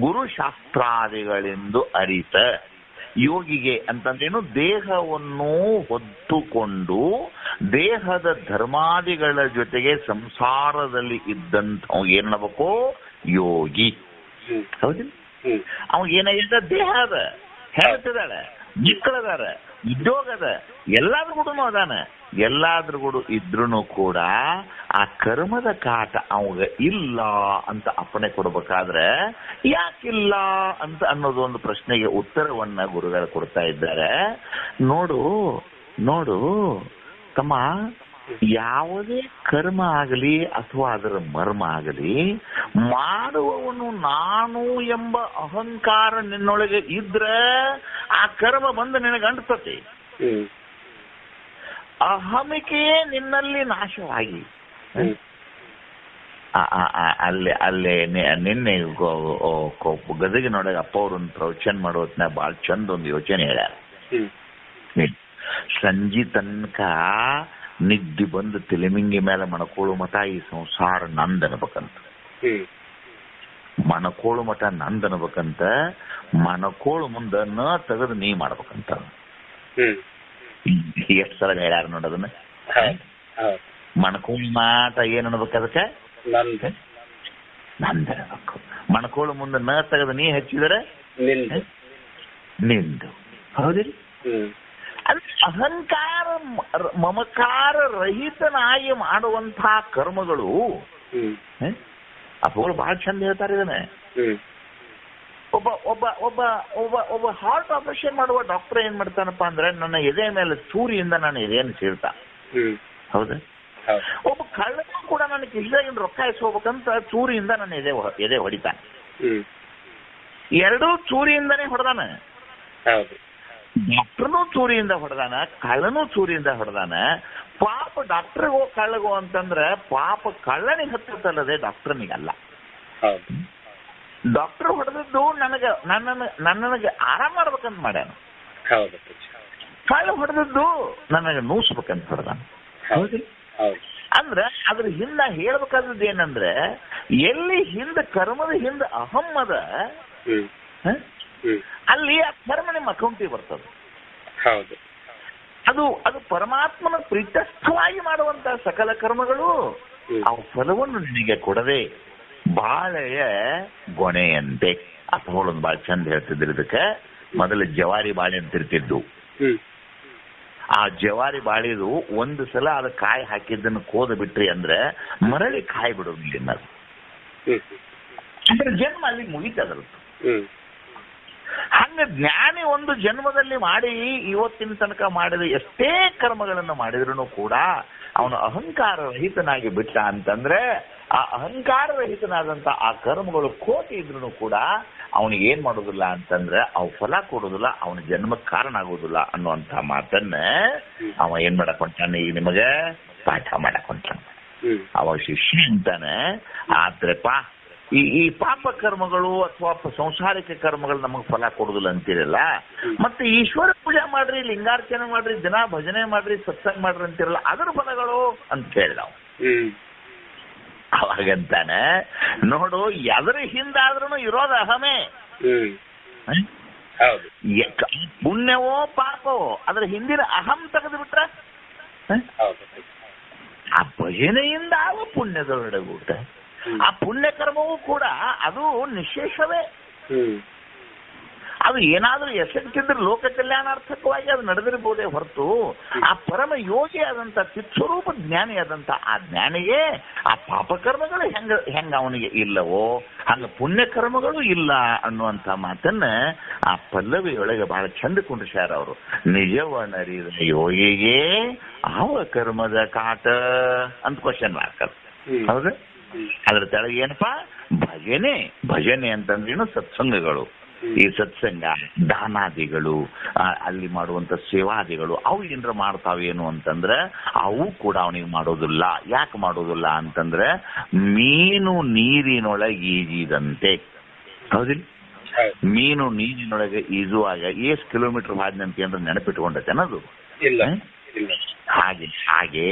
ಗುರುಶಾಸ್ತ್ರಾದಿಗಳೆಂದು ಅರಿತ ಯೋಗಿಗೆ ಅಂತಂದ್ರೇನು? ದೇಹವನ್ನು ಹೊತ್ತುಕೊಂಡು ದೇಹದ ಧರ್ಮಾದಿಗಳ ಜೊತೆಗೆ ಸಂಸಾರದಲ್ಲಿ ಇದ್ದಂತ ಏನಬೇಕು? ಯೋಗಿ. ಹೌದಿಲ್ಲ? ಅವಾಗೇನಾಗಿದೆ? ದೇಹ ಅದ, ಹೆಂಡತಿದಾಳೆ, ಮಕ್ಕಳದಾರ, ಉದ್ಯೋಗ ಅದ, ಎಲ್ಲಾದ್ರೂ ಕೂಡ ಅದಾನ. ಎಲ್ಲಾದ್ರೂ ಕೂಡ ಇದ್ರೂ ಕೂಡ ಆ ಕರ್ಮದ ಕಾಟ ಅವಾಗ ಇಲ್ಲ ಅಂತ ಅಪ್ಪಣೆ ಕೊಡ್ಬೇಕಾದ್ರೆ ಯಾಕಿಲ್ಲ ಅಂತ ಅನ್ನೋದೊಂದು ಪ್ರಶ್ನೆಗೆ ಉತ್ತರವನ್ನ ಗುರುಗಳು ಕೊಡ್ತಾ ಇದ್ದಾರೆ. ನೋಡು ತಮ್ಮ, ಯಾವುದೇ ಕರ್ಮ ಆಗಲಿ ಅಥವಾ ಅದರ ಮರ್ಮ ಆಗಲಿ, ಮಾಡುವವನು ನಾನು ಎಂಬ ಅಹಂಕಾರ ನಿನ್ನೊಳಗೆ ಇದ್ರೆ ಆ ಕರ್ಮ ಬಂದು ನಿನಗೆ ಅಂಟುತ್ತೆ. ಅಹಮಿಕೆಯೇ ನಿನ್ನಲ್ಲಿ ನಾಶವಾಗಿ ಅಲ್ಲೇ ನಿನ್ನೆ ಗದಗಿನೊಳಗೆ ಅಪ್ಪ ಅವ್ರ ಒಂದು ಪ್ರವಚನ ಮಾಡೋತ್ನ ಭಾಳ ಚಂದ ಒಂದು ಯೋಚನೆ ಹೇಳ್ಯಾರ. ಸಂಜೆ ತನಕ ನಿದ್ದೆ ಬಂದು ತಿಳಿಮಿಂಗಿ ಮೇಲೆ ಮಣಕೋಳು ಮಠ ಈ ಸಂಸಾರ ನಂದ್ ಅನ್ಬೇಕಂತ. ಮಣಕೋಳು ಮಠ ನಂದ್ ಅನ್ಬೇಕಂತ, ಮಣಕೋಳು ಮುಂದ ನ ತೆಗೆದು ನೀ ಮಾಡ್ಬೇಕಂತ. ಎಷ್ಟು ಸಲ ಹೇಳ್ಯಾರ ನೋಡೋದನ್ನ. ಮಣಕೋಳು ಮಾಟ ಏನ್ ಅನ್ಬೇಕು? ಅದಕ್ಕೆ ನಂದ್ ಅನ್ಬೇಕು. ಮಣಕೋಳು ಮುಂದೆ ನ ತೆಗೆದು ನೀ ಹಚ್ಚಿದರೆ ನಿಂದು. ಹೌದಿಲ್ಲ? ಅಂದ್ರೆ ಅಹಂಕಾರ ಮಮಕಾರ ರಹಿತನಾಗಿ ಮಾಡುವಂತಹ ಕರ್ಮಗಳು ಅಪ್ಪಗಳು ಬಹಳ ಚಂದ ಹೇಳ್ತಾರೆ ಇದನ್ನ. ಒಬ್ಬ ಒಬ್ಬ ಒಬ್ಬ ಒಬ್ಬ ಒಬ್ಬ ಹಾರ್ಟ್ ಆಪರೇಷನ್ ಮಾಡುವ ಡಾಕ್ಟರ್ ಏನ್ ಮಾಡ್ತಾನಪ್ಪ ಅಂದ್ರೆ ನನ್ನ ಎದೆ ಮೇಲೆ ಚೂರಿಯಿಂದ ನಾನು ಎದೆಯನ್ನು ಸೀಳ್ತಾ. ಹೌದಾ? ಒಬ್ಬ ಕಳ್ಳನೂ ಕೂಡ ನನ್ನ ಕಿಶೆದಾಗಿನ ರೊಕ್ಕ ಇಸ್ಕೋಬೇಕಂತ ಚೂರಿಯಿಂದ ನನ್ನ ಎದೆ ಹೊಡಿತಾನೆ. ಎರಡೂ ಚೂರಿಯಿಂದನೇ ಹೊಡೆದಾನ. ಡಾಕ್ಟರ್ನೂ ಚೂರಿಯಿಂದ ಹೊಡೆದಾನ, ಕಳ್ಳನೂ ಚೂರಿಯಿಂದ ಹೊಡೆದಾನ. ಪಾಪ ಡಾಕ್ಟರ್ಗೋ ಕಳ್ಳಗೋ ಅಂತಂದ್ರೆ ಪಾಪ ಕಳ್ಳನಿಗೆ ಹತ್ತಲ್ಲದೆ ಡಾಕ್ಟರ್ನಿಗಲ್ಲ. ಡಾಕ್ಟರ್ ಹೊಡೆದದ್ದು ನನಗೆ ಆರಾಮ ಮಾಡ್ಬೇಕಂತ ಮಾಡ್ಯಾನ. ಕಳ್ಳ ಹೊಡೆದದ್ದು ನನಗೆ ನೂಸ್ಬೇಕಂತ ಹೊಡೆದಾನ. ಅಂದ್ರೆ ಅದ್ರ ಹಿಂದ ಹೇಳ್ಬೇಕಾದದ್ದು ಏನಂದ್ರೆ, ಎಲ್ಲಿ ಹಿಂದ ಕರ್ಮದ ಹಿಂದ ಅಹಮ್ಮದ ಅಲ್ಲಿ ಆ ಕರ್ಮ ನಿಮ್ಮ ಅಕೌಂಟಿಗೆ ಬರ್ತದೆ. ಅದು ಪರಮಾತ್ಮನ ಪ್ರೀತಸ್ಥವಾಗಿ ಮಾಡುವಂತಹ ಸಕಲ ಕರ್ಮಗಳು ಆ ಫಲವನ್ನು ನಿನಗೆ ಕೊಡದೆ ಬಾಳೆಯ ಗೊನೆಯಂತೆ. ಅರ್ಥಗಳೊಂದು ಬಾಳ ಚಂದ ಹೇಳ್ತಿದ್ರು ಇದಕ್ಕೆ. ಮೊದಲು ಜವಾರಿ ಬಾಳೆ ಅಂತಿರ್ತಿದ್ದು, ಆ ಜವಾರಿ ಬಾಳಿದು ಒಂದು ಸಲ ಅದ ಕಾಯಿ ಹಾಕಿದ್ದನ್ನು ಕೋದ ಬಿಟ್ರಿ ಅಂದ್ರೆ ಮರಳಿ ಕಾಯಿ ಬಿಡೋದಿಲ್ಲ. ಅಂದ್ರೆ ಜನ್ಮ ಅಲ್ಲಿ ಮುಗಿತದ್ರದ್ದು. ಹಂಗ ಜ್ಞಾನಿ ಒಂದು ಜನ್ಮದಲ್ಲಿ ಮಾಡಿ ಇವತ್ತಿನ ತನಕ ಮಾಡಿದ ಎಷ್ಟೇ ಕರ್ಮಗಳನ್ನು ಮಾಡಿದ್ರು ಕೂಡ ಅವನು ಅಹಂಕಾರ ರಹಿತನಾಗಿ ಬಿಟ್ಟ ಅಂತಂದ್ರೆ ಆ ಅಹಂಕಾರ ರಹಿತನಾದಂತ ಆ ಕರ್ಮಗಳು ಕೋಟಿ ಇದ್ರು ಕೂಡ ಅವನಿಗೆ ಏನ್ ಮಾಡೋದಿಲ್ಲ ಅಂತಂದ್ರೆ ಅವು ಫಲ ಕೊಡೋದಿಲ್ಲ, ಅವನ ಜನ್ಮಕ್ಕೆ ಕಾರಣ ಆಗೋದಿಲ್ಲ ಅನ್ನುವಂತ ಮಾತನ್ನ ಅವ ಏನ್ ಮಾಡಕ್ ಹೊಂಟಾನೆ, ಈಗ ನಿಮಗೆ ಪಾಠ ಮಾಡಕ್ ಹೊಂಟಾನೆ. ಅವ ಶಿಷ್ಯ ಅಂತಾನೆ. ಆದ್ರೆಪ್ಪ ಈ ಪಾಪ ಕರ್ಮಗಳು ಅಥವಾ ಸಂಸಾರಿಕ ಕರ್ಮಗಳು ನಮಗ್ ಫಲ ಕೊಡುದಿಲ್ಲ ಅಂತಿರಲ್ಲ, ಮತ್ತೆ ಈಶ್ವರ ಪೂಜೆ ಮಾಡ್ರಿ, ಲಿಂಗಾರ್ಚನೆ ಮಾಡ್ರಿ, ದಿನ ಭಜನೆ ಮಾಡ್ರಿ, ಸತ್ಸಂಗ ಮಾಡ್ರಿ ಅಂತಿರಲ್ಲ, ಅದ್ರ ಫಲಗಳು ಅಂತ ಹೇಳಿ ನಾವು ಅವಾಗಂತಾನೆ. ನೋಡು, ಎದ್ರ ಹಿಂದಾದ್ರೂ ಇರೋದು ಅಹಮೇ. ಪುಣ್ಯವೋ ಪಾಪವೋ ಅದ್ರ ಹಿಂದಿನ ಅಹಂ ತೆಗೆದು ಬಿಟ್ರ ಆ ಭಜನೆಯಿಂದ ಆವ ಪುಣ್ಯದೊಳಗೂಟ. ಆ ಪುಣ್ಯ ಕರ್ಮವೂ ಕೂಡ ಅದು ನಿಶೇಷವೇ. ಅದು ಏನಾದ್ರೂ ಎಫೆಕ್ಟ್ ಇದ್ರೆ ಲೋಕ ಕಲ್ಯಾಣಾರ್ಥಕವಾಗಿ ಅದು ನಡೆದಿರ್ಬೋದೇ ಹೊರತು ಆ ಪರಮ ಯೋಗಿ ಆದಂತ ಚಿತ್ಸ್ವರೂಪ ಜ್ಞಾನಿ ಆದಂತ ಆ ಜ್ಞಾನಿಗೆ ಆ ಪಾಪಕರ್ಮಗಳು ಹೆಂಗ ಅವನಿಗೆ ಇಲ್ಲವೋ ಹಂಗ ಪುಣ್ಯ ಕರ್ಮಗಳು ಇಲ್ಲ ಅನ್ನುವಂತ ಮಾತನ್ನ ಆ ಪಲ್ಲವಿಯೊಳಗೆ ಬಹಳ ಚಂದ ಕುಂಡ್ರಿಸ್ಯಾರ ಅವರು. ನಿಜವನರಿದ ಯೋಗಿಗೆ ಆವ ಕರ್ಮದ ಕಾಟ ಅಂತ ಕ್ವಶನ್ ಮಾಡ್ತಾರೆ. ಹೌದು, ಅದ್ರ ತೆಳಗೆ ಏನಪ್ಪಾ ಭಜನೆ. ಭಜನೆ ಅಂತಂದ್ರೇನು ಸತ್ಸಂಗಗಳು. ಈ ಸತ್ಸಂಗ, ದಾನಾದಿಗಳು, ಅಲ್ಲಿ ಮಾಡುವಂತ ಸೇವಾದಿಗಳು ಅವು ಏನ್ರ ಮಾಡ್ತಾವೇನು ಅಂತಂದ್ರೆ ಅವು ಕೂಡ ಅವನಿಗೆ ಮಾಡೋದಿಲ್ಲ. ಯಾಕೆ ಮಾಡೋದಿಲ್ಲ ಅಂತಂದ್ರೆ ಮೀನು ನೀರಿನೊಳಗೆ ಈಜಿದಂತೆ. ಹೌದಿಲ್ಲ? ಮೀನು ನೀರಿನೊಳಗೆ ಈಜುವಾಗ ಎಷ್ಟು ಕಿಲೋಮೀಟರ್ ಹಾದಿನಂತೆ ಅಂದ್ರೆ ನೆನಪಿಟ್ಕೊಂಡೈತೆ ಅನ್ನೋದು. ಹಾಗೆ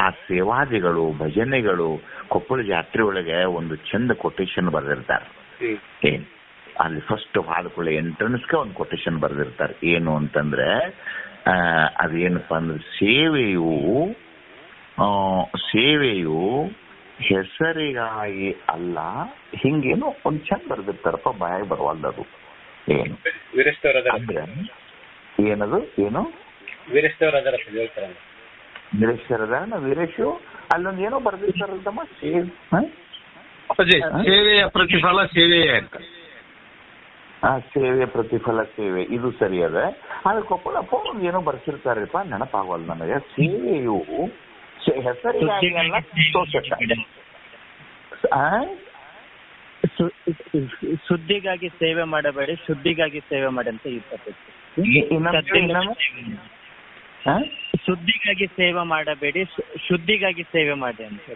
ಆ ಸೇವಾದಿಗಳು, ಭಜನೆಗಳು, ಕೊಪ್ಪಳ ಜಾತ್ರೆ ಒಳಗೆ ಒಂದು ಚಂದ ಕೊಟೇಶನ್ ಬರೆದಿರ್ತಾರೆ. ಏನ್ ಅಲ್ಲಿ ಫಸ್ಟ್ ಹಾಡ್ಕೊಳ್ಳಿ ಎಂಟ್ರೆನ್ಸ್ಗೆ ಒಂದು ಕೊಟೇಶನ್ ಬರೆದಿರ್ತಾರೆ. ಏನು ಅಂತಂದ್ರೆ ಅದೇನಪ್ಪಾ ಅಂದ್ರೆ ಸೇವೆಯು ಹೆಸರಿಗಾಗಿ ಅಲ್ಲ, ಹಿಂಗೇನು ಒಂದ್ ಚಂದ ಬರೆದಿರ್ತಾರಪ್ಪ, ಬಾಯಾಗಿ ಬರವಲ್ಲದು. ಏನು ಅಂದ್ರೆ ಏನದು ಏನು ವೀರೇಶು ಅಲ್ಲೊಂದು ಏನೋ ಬರ್ದಿರ್ತಾರಲ್ದಮ್ಮ, ಸೇವೆಯ ಪ್ರತಿಫಲ ಸೇವೆಯೇ ಅಂತ. ಸೇವೆಯ ಪ್ರತಿಫಲ ಸೇವೆ, ಇದು ಸರಿ ಅದ. ಆದ್ರೆ ಕೊಪ್ಪಳಪ್ಪ ಒಂದು ಏನೋ ಬರ್ಸಿರ್ತಾರಪ್ಪ, ನೆನಪಾಗಲ್ಲ ನನಗೆ. ಸೇವೆಯು ಹೆಸರಿಗಾಗಿ ಅಲ್ಲ, ಸುದ್ದಿಗಾಗಿ ಸೇವೆ ಮಾಡಬೇಡಿ, ಶುದ್ಧಿಗಾಗಿ ಸೇವೆ ಮಾಡಿ ಅಂತ ಸುದ್ದಿಗಾಗಿ ಸೇವೆ ಮಾಡಬೇಡಿ, ಶುದ್ಧಿಗಾಗಿ ಸೇವೆ ಮಾಡಿ ಅಂತ.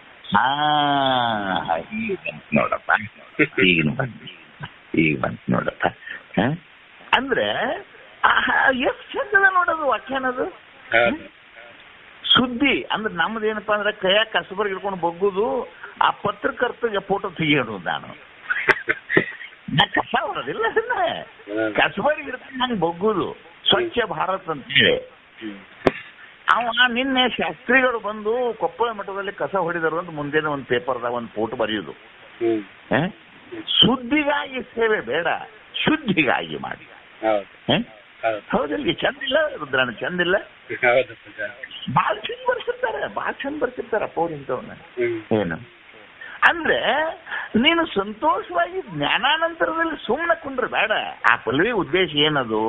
ನೋಡಪ್ಪ, ಈಗ ಬಂತು ನೋಡಪ್ಪ. ಅಂದ್ರೆ ಎಷ್ಟು ಚಂದದ ನೋಡೋದು ವ್ಯಾಖ್ಯಾನದು. ಸುದ್ದಿ ಅಂದ್ರೆ ನಮ್ದೇನಪ್ಪಾ ಅಂದ್ರೆ ಕೈಯಾಗ ಕಸಬರ್ಗ್ ಹಿಡ್ಕೊಂಡು ಬಗ್ಗುದು, ಆ ಪತ್ರಕರ್ತಗೆ ಫೋಟೋ ತೆಗಿಯೋದು. ನಾನು ಕಸ ಬರೋದಿಲ್ಲ, ಕಸಬರ್ಗ್ ಹಿಡ್ಕೊಂಡು ನಂಗೆ ಬಗ್ಗುದು, ಸ್ವಚ್ಛ ಭಾರತ್ ಅಂತ ಹೇಳಿ. ಅವ ನಿನ್ನೆ ಶಾಸ್ತ್ರಿಗಳು ಬಂದು ಕೊಪ್ಪಳ ಮಠದಲ್ಲಿ ಕಸ ಹೊಡಿದರು ಅಂತ ಮುಂದೆನೆ ಒಂದು ಪೇಪರ್ದಾಗ ಒಂದು ಫೋಟೋ ಬರೆಯುದು. ಸುದ್ದಿಗಾಗಿ ಸೇವೆ ಬೇಡ, ಶುದ್ಧಿಗಾಗಿ ಮಾಡಿ. ಹೌದಿಲ್ಲ? ಚಂದಿಲ್ಲ ರುದ್ರಣ್ಣ, ಚಂದಿಲ್ಲ? ಬಾಳ ಚಂದ ಬರ್ಸಿರ್ತಾರ ಪೌರಿಂತವನ್ನ. ಏನು ಅಂದ್ರೆ ನೀನು ಸಂತೋಷವಾಗಿ ಜ್ಞಾನಾನಂತರದಲ್ಲಿ ಸುಮ್ಮನೆ ಕುಂಡ್ರೆ ಬೇಡ. ಆ ಪಲ್ವಿ ಉದ್ದೇಶ ಏನದು?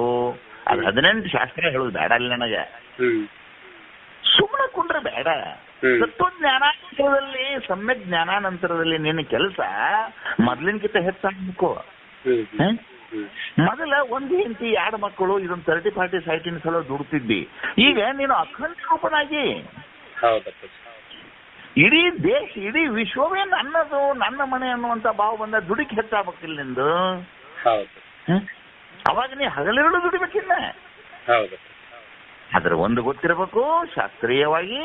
ಅದು 18 ಶಾಸ್ತ್ರ ಹೇಳುದು ಬೇಡ ಅಲ್ಲಿ ನನಗೆ. ಸುಮ್ಮನೆ ಕುಂಡ್ರೆ ಬೇಡ. ತತ್ವಜ್ಞಾನಾನಂತರದಲ್ಲಿ, ಸಮ್ಯಕ್ ಜ್ಞಾನಾನಂತರದಲ್ಲಿ ನಿನ್ನ ಕೆಲಸ ಮೊದ್ಲಿನಕಿಂತ ಹೆಚ್ಚಾಗಬೇಕು. ಮೊದಲ ಒಂದು ಹೆಂಡತಿ 2 ಮಕ್ಕಳು, ಇದೊಂದು 30-40 ಸೈಟಿನ ಸಲ ದುಡ್ತಿದ್ದಿ. ಈಗ ನೀನು ಅಖಂಡ ರೂಪನಾಗಿ ಇಡೀ ದೇಶ, ಇಡೀ ವಿಶ್ವವೇ ನನ್ನದು, ನನ್ನ ಮನೆ ಅನ್ನುವಂತ ಭಾವ ಬಂದ ದುಡಿಕ್ ಹೆಚ್ಚಾಗಬೇಕಿಲ್ಲ ನಿಂದು. ಅವಾಗ ನೀ ಹಗಲಿರುಳು ದುಡಿಬೇಕಿಲ್ಲ. ಅದ್ರ ಒಂದು ಗೊತ್ತಿರಬೇಕು, ಶಾಸ್ತ್ರೀಯವಾಗಿ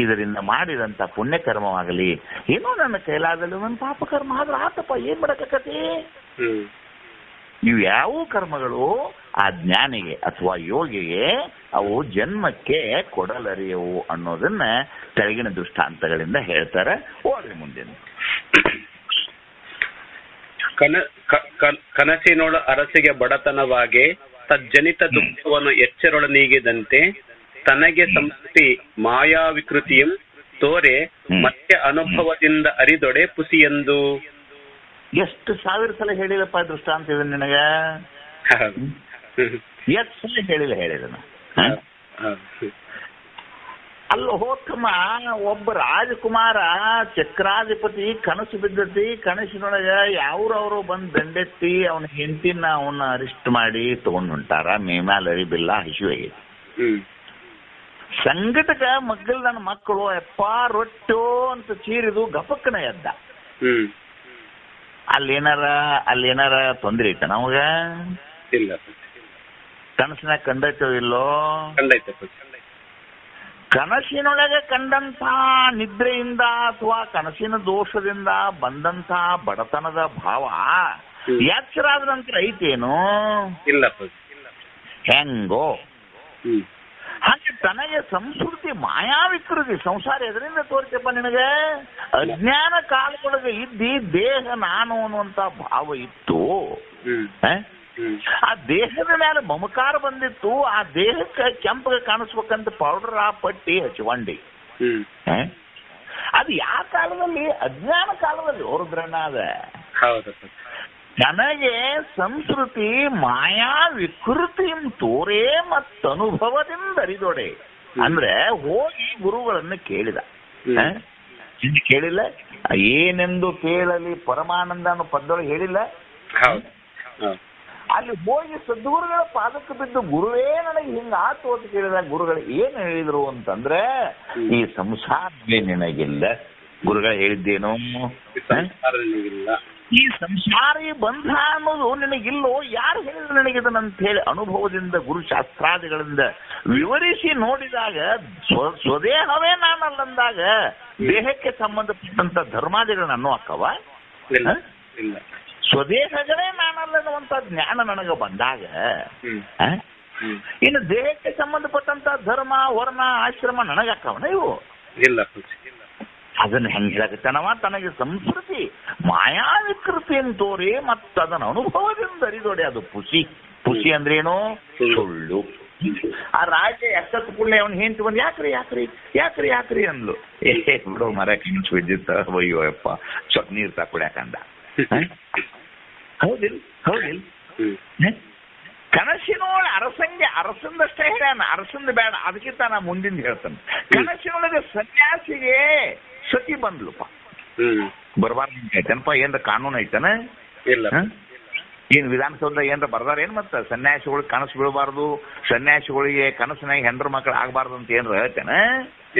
ಇದರಿಂದ ಮಾಡಿದಂತ ಪುಣ್ಯಕರ್ಮವಾಗಲಿ, ಏನೋ ನನ್ನ ಕೈಲಾದಲ್ಲಿ ಒಂದು ಪಾಪಕರ್ಮ ಆದ್ರೆ ಆತಪ್ಪ, ಏನ್ ಮಾಡಕತಿ. ಇವು ಯಾವ ಕರ್ಮಗಳು ಆ ಜ್ಞಾನಿಗೆ ಅಥವಾ ಯೋಗಿಗೆ ಅವು ಜನ್ಮಕ್ಕೆ ಕೊಡಲರಿಯವು ಅನ್ನೋದನ್ನ ತೆಳಗಿನ ದೃಷ್ಟಾಂತಗಳಿಂದ ಹೇಳ್ತಾರೆ. ಓಡ್ರಿ ಮುಂದಿನ. ಕನಸಿನೊಳ ಅರಸಿಗೆ ಬಡತನವಾಗಿ ತಜ್ಜನಿತ ದುಃಖವನ್ನು ಎಚ್ಚರೊಳ ನೀಗಿದಂತೆ ತನಗೆ ಸಂಸ್ಕೃತಿ ಮಾಯಾ ವಿಕೃತಿಯಂ ತೋರೆ ಮತ್ತೆ ಅನುಭವದಿಂದ ಅರಿದೊಡೆ ಪುಸಿಯೆಂದು. ಎಷ್ಟು ಸಾವಿರ ಸಲ ಹೇಳಿದಪ್ಪ ದೃಷ್ಟಾಂತ ಇದನ್ನ ನಿನಗ? ಎಷ್ಟು ಸಲ ಹೇಳಿದನ? ಅಲ್ಲ ಹೋತಮ್ಮ, ಒಬ್ಬ ರಾಜಕುಮಾರ ಚಕ್ರಾಧಿಪತಿ ಕನಸು ಬಿದ್ದತಿ. ಕನಸಿನೊಳಗ ಯಾವ್ರವ್ರು ಬಂದ್ ದಂಡೆತ್ತಿ ಅವನ ಹೆಂಡತಿನ ಅವನ್ನ ಅರಿಸ್ಟ್ ಮಾಡಿ ತಗೊಂಡ್ ಹೊಂಟಾರ. ಮೇಮ್ಯಾಲ ಅರಿಬಿಲ್ಲ, ಹಸಿವಾಗೈತಿ. ಸಂಗಟಕ ಮಗ್ಗಲ್ ನನ್ನ ಮಕ್ಕಳು ಎಪ್ಪ ರೊಟ್ಟೋ ಅಂತ ಚೀರಿದು ಗಪಕ್ಕನ ಎದ್ದ. ಅಲ್ಲೇನಾರ ತೊಂದ್ರೆ ಐತ ನಮಗ? ಇಲ್ಲ. ಕನಸಿನಾಗ ಕಂಡೈತೋ ಇಲ್ಲೋ? ಕಂಡೈತೆ. ಕನಸಿನೊಳಗೆ ಕಂಡಂತ ನಿದ್ರೆಯಿಂದ ಅಥವಾ ಕನಸಿನ ದೋಷದಿಂದ ಬಂದಂತ ಬಡತನದ ಭಾವ ಎಚ್ಚರಾದ ನಂತರ ಐತೇನು? ಇಲ್ಲ. ಹೆಂಗೋ ಹಾಗೆ ತನಗೆ ಸಂಸ್ಕೃತಿ ಮಾಯಾ ವಿಕೃತಿ ಸಂಸಾರ ಎದರಿಂದ ತೋರಿಸಪ್ಪ ನಿನಗೆ? ಅಜ್ಞಾನ ಕಾಲದೊಳಗೆ ಇದ್ದಿ ದೇಹ ನಾನು ಅನ್ನುವಂತ ಭಾವ ಇತ್ತು. ಆ ದೇಹದ ಮೇಲೆ ಮಮಕಾರ ಬಂದಿತ್ತು. ಆ ದೇಹಕ್ಕೆ ಕೆಂಪಗೆ ಕಾಣಿಸ್ಬೇಕಂತ ಪೌಡರ್ ಪಟ್ಟಿ ಹಚ್ಕೊಂಡಿ. ಅದು ಯಾವ ಕಾಲದಲ್ಲಿ? ಅಜ್ಞಾನ ಕಾಲದಲ್ಲಿ ಹೊರದ್ರಣ್ಣ. ಅದ ನನಗೆ ಸಂಸ್ಕೃತಿ ಮಾಯಾ ವಿಕೃತಿ ತೋರೇ ಮತ್ತನುಭವದಿಂದ ಅರಿದೊಡೆ. ಅಂದ್ರೆ ಹೋಗಿ ಗುರುಗಳನ್ನು ಕೇಳಿದ. ಕೇಳಿಲ್ಲ? ಏನೆಂದು ಕೇಳಲಿ ಪರಮಾನಂದ ಅನ್ನೋ ಪದದೊಳಗೆ ಹೇಳಿಲ್ಲ? ಅಲ್ಲಿ ಹೋಗಿ ಸದ್ಗುರುಗಳ ಪಾದಕ್ಕೆ ಬಿದ್ದು ಗುರುವೇ ನನಗೆ ಹಿಂಗ ಆತು ಅಂತ ಕೇಳಿದ. ಗುರುಗಳು ಏನ್ ಹೇಳಿದ್ರು ಅಂತಂದ್ರೆ, ಈ ಸಂಸಾರವೇ ನಿನಗಿಲ್ಲ. ಗುರುಗಳು ಹೇಳಿದ್ದೇನು? ಈ ಸಂಸಾರಿ ಬಂಧ ಅನ್ನೋದು ನಿನಗಿಲ್ಲೋ? ಯಾರು ಹೇಳಿದ್ರು ನನಗಿದನಂತ ಹೇಳಿ ಅನುಭವದಿಂದ ಗುರುಶಾಸ್ತ್ರಾದಿಗಳಿಂದ ವಿವರಿಸಿ ನೋಡಿದಾಗ ಸ್ವದೇಹವೇ ನಾನಲ್ಲಂದಾಗ ದೇಹಕ್ಕೆ ಸಂಬಂಧಪಟ್ಟಂತ ಧರ್ಮಾದಿಗಳು ಅನ್ನೋ ಅಕ್ಕವ? ಸ್ವದೇಹಗಳೇ ನಾನಲ್ಲನ್ನುವಂತ ಜ್ಞಾನ ನನಗೆ ಬಂದಾಗ ಇನ್ನು ದೇಹಕ್ಕೆ ಸಂಬಂಧಪಟ್ಟಂತ ಧರ್ಮ ವರ್ಣ ಆಶ್ರಮ ನನಗಕ್ಕವನ ಇವು? ಇಲ್ಲ. ಅದನ್ನ ಹೆಂಗ್ ಹೇಳಕತ್ತನವ? ತನಗೆ ಸಂಸ್ಕೃತಿ ಮಾಯಾ ವಿಕೃತಿಯನ್ನು ತೋರಿ ಮತ್ತದನ್ನ ಅನುಭವದಿಂದ ಅರಿದೊಡೆ. ಅದು ಪುಸಿ ಅಂದ್ರೇನು? ಸುಳ್ಳು. ಆ ರಾಜ ಎಷ್ಟತ್ತು ಕೂಡಲೇ ಅವನು ಹೆಂಡತಿ ಬಂದು ಯಾಕ್ರಿ ಅಂದ್ಲು. ಬಿಡೋ ಮರ ಕಿಂಚು ಬಿದ್ದಿತ್ತ, ಅಯ್ಯೋ ಯಪ್ಪ ಸ್ವಲ್ಪ ನೀರು ತಕೊಳ್ಯಾಕಂದ. ಹೌದಿಲ್ಲ? ಕನಸಿನೊಳ ಅರಸಂದಷ್ಟೇ ಹೇಳ್ಯಾನ, ಅರಸಂದ ಬೇಡ. ಅದಕ್ಕಿಂತ ನಾ ಮುಂದಿನ ಹೇಳ್ತಾನೆ. ಕನಸಿನೊಳಗೆ ಸನ್ಯಾಸಿಗೆ ಸತಿ ಬಂದ್ಲಪ್ಪ. ಬರ್ಬಾರ್ದು ಐತನಪ್ಪ? ಏನ್ರ ಕಾನೂನು ಐತನ? ಇಲ್ಲ. ಏನ್ ವಿಧಾನಸೌಧ ಏನ್ರ ಬರ್ದಾರ ಏನ್? ಮತ್ತ ಸನ್ಯಾಸಿಗಳಿಗೆ ಕನಸು ಬೀಳಬಾರ್ದು, ಸನ್ಯಾಸಿಗಳಿಗೆ ಕನಸಿನಾಗ ಹೆಂಡ್ರ ಮಕ್ಕಳು ಆಗ್ಬಾರ್ದು ಅಂತ ಏನ್ರ ಹೇಳ್ತೇನ?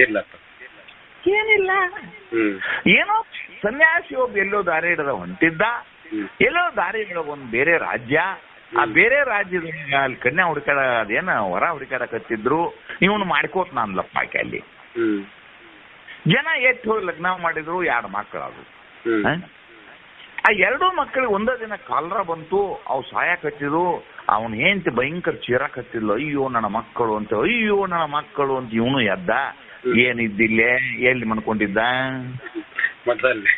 ಇಲ್ಲ. ಏನಿಲ್ಲ. ಏನೋ ಸನ್ಯಾಸಿ ಒಬ್ಬ ಎಲ್ಲೋ ದಾರಿ ಹಿಡದ ಹೊಂಟಿದ್ದ. ಎಲ್ಲೋ ದಾರಿ ಹಿಡೋ ಒಂದ್ ಬೇರೆ ರಾಜ್ಯ. ಆ ಬೇರೆ ರಾಜ್ಯದಲ್ಲಿ ಅಲ್ಲಿ ಕನ್ಯಾ ಹುಡುಕಾಡ ಅದೇನ ಹೊರ ಹುಡುಕಾಡಕತ್ತಿದ್ರು. ಇವನು ಮಾಡ್ಕೋತ ನಾನ್ಲಪ್ಪ ಆಕೆ ಅಲ್ಲಿ. ಜನ ಎತ್ತು ಹೋಗಿ ಲಗ್ನ ಮಾಡಿದ್ರು. 2 ಮಕ್ಕಳು ಅದು. ಆ 2 ಮಕ್ಕಳಿಗೆ ಒಂದೇ ದಿನ ಕಾಲರ ಬಂತು. ಅವು ಸಾಯಕತ್ತಿದ್ರು. ಅವನ್ ಹೆಂಡತಿ ಭಯಂಕರ ಚೀರಾಕತ್ತಿದ್ಲು. ಅಯ್ಯೋ ನನ್ನ ಮಕ್ಕಳು ಅಂತ ಇವನು ಎದ್ದ. ಏನಿದ್ದಿಲ್ಲೇ ಎಲ್ಲಿ ಮನ್ಕೊಂಡಿದ್ದ? ಮೊದಲೇ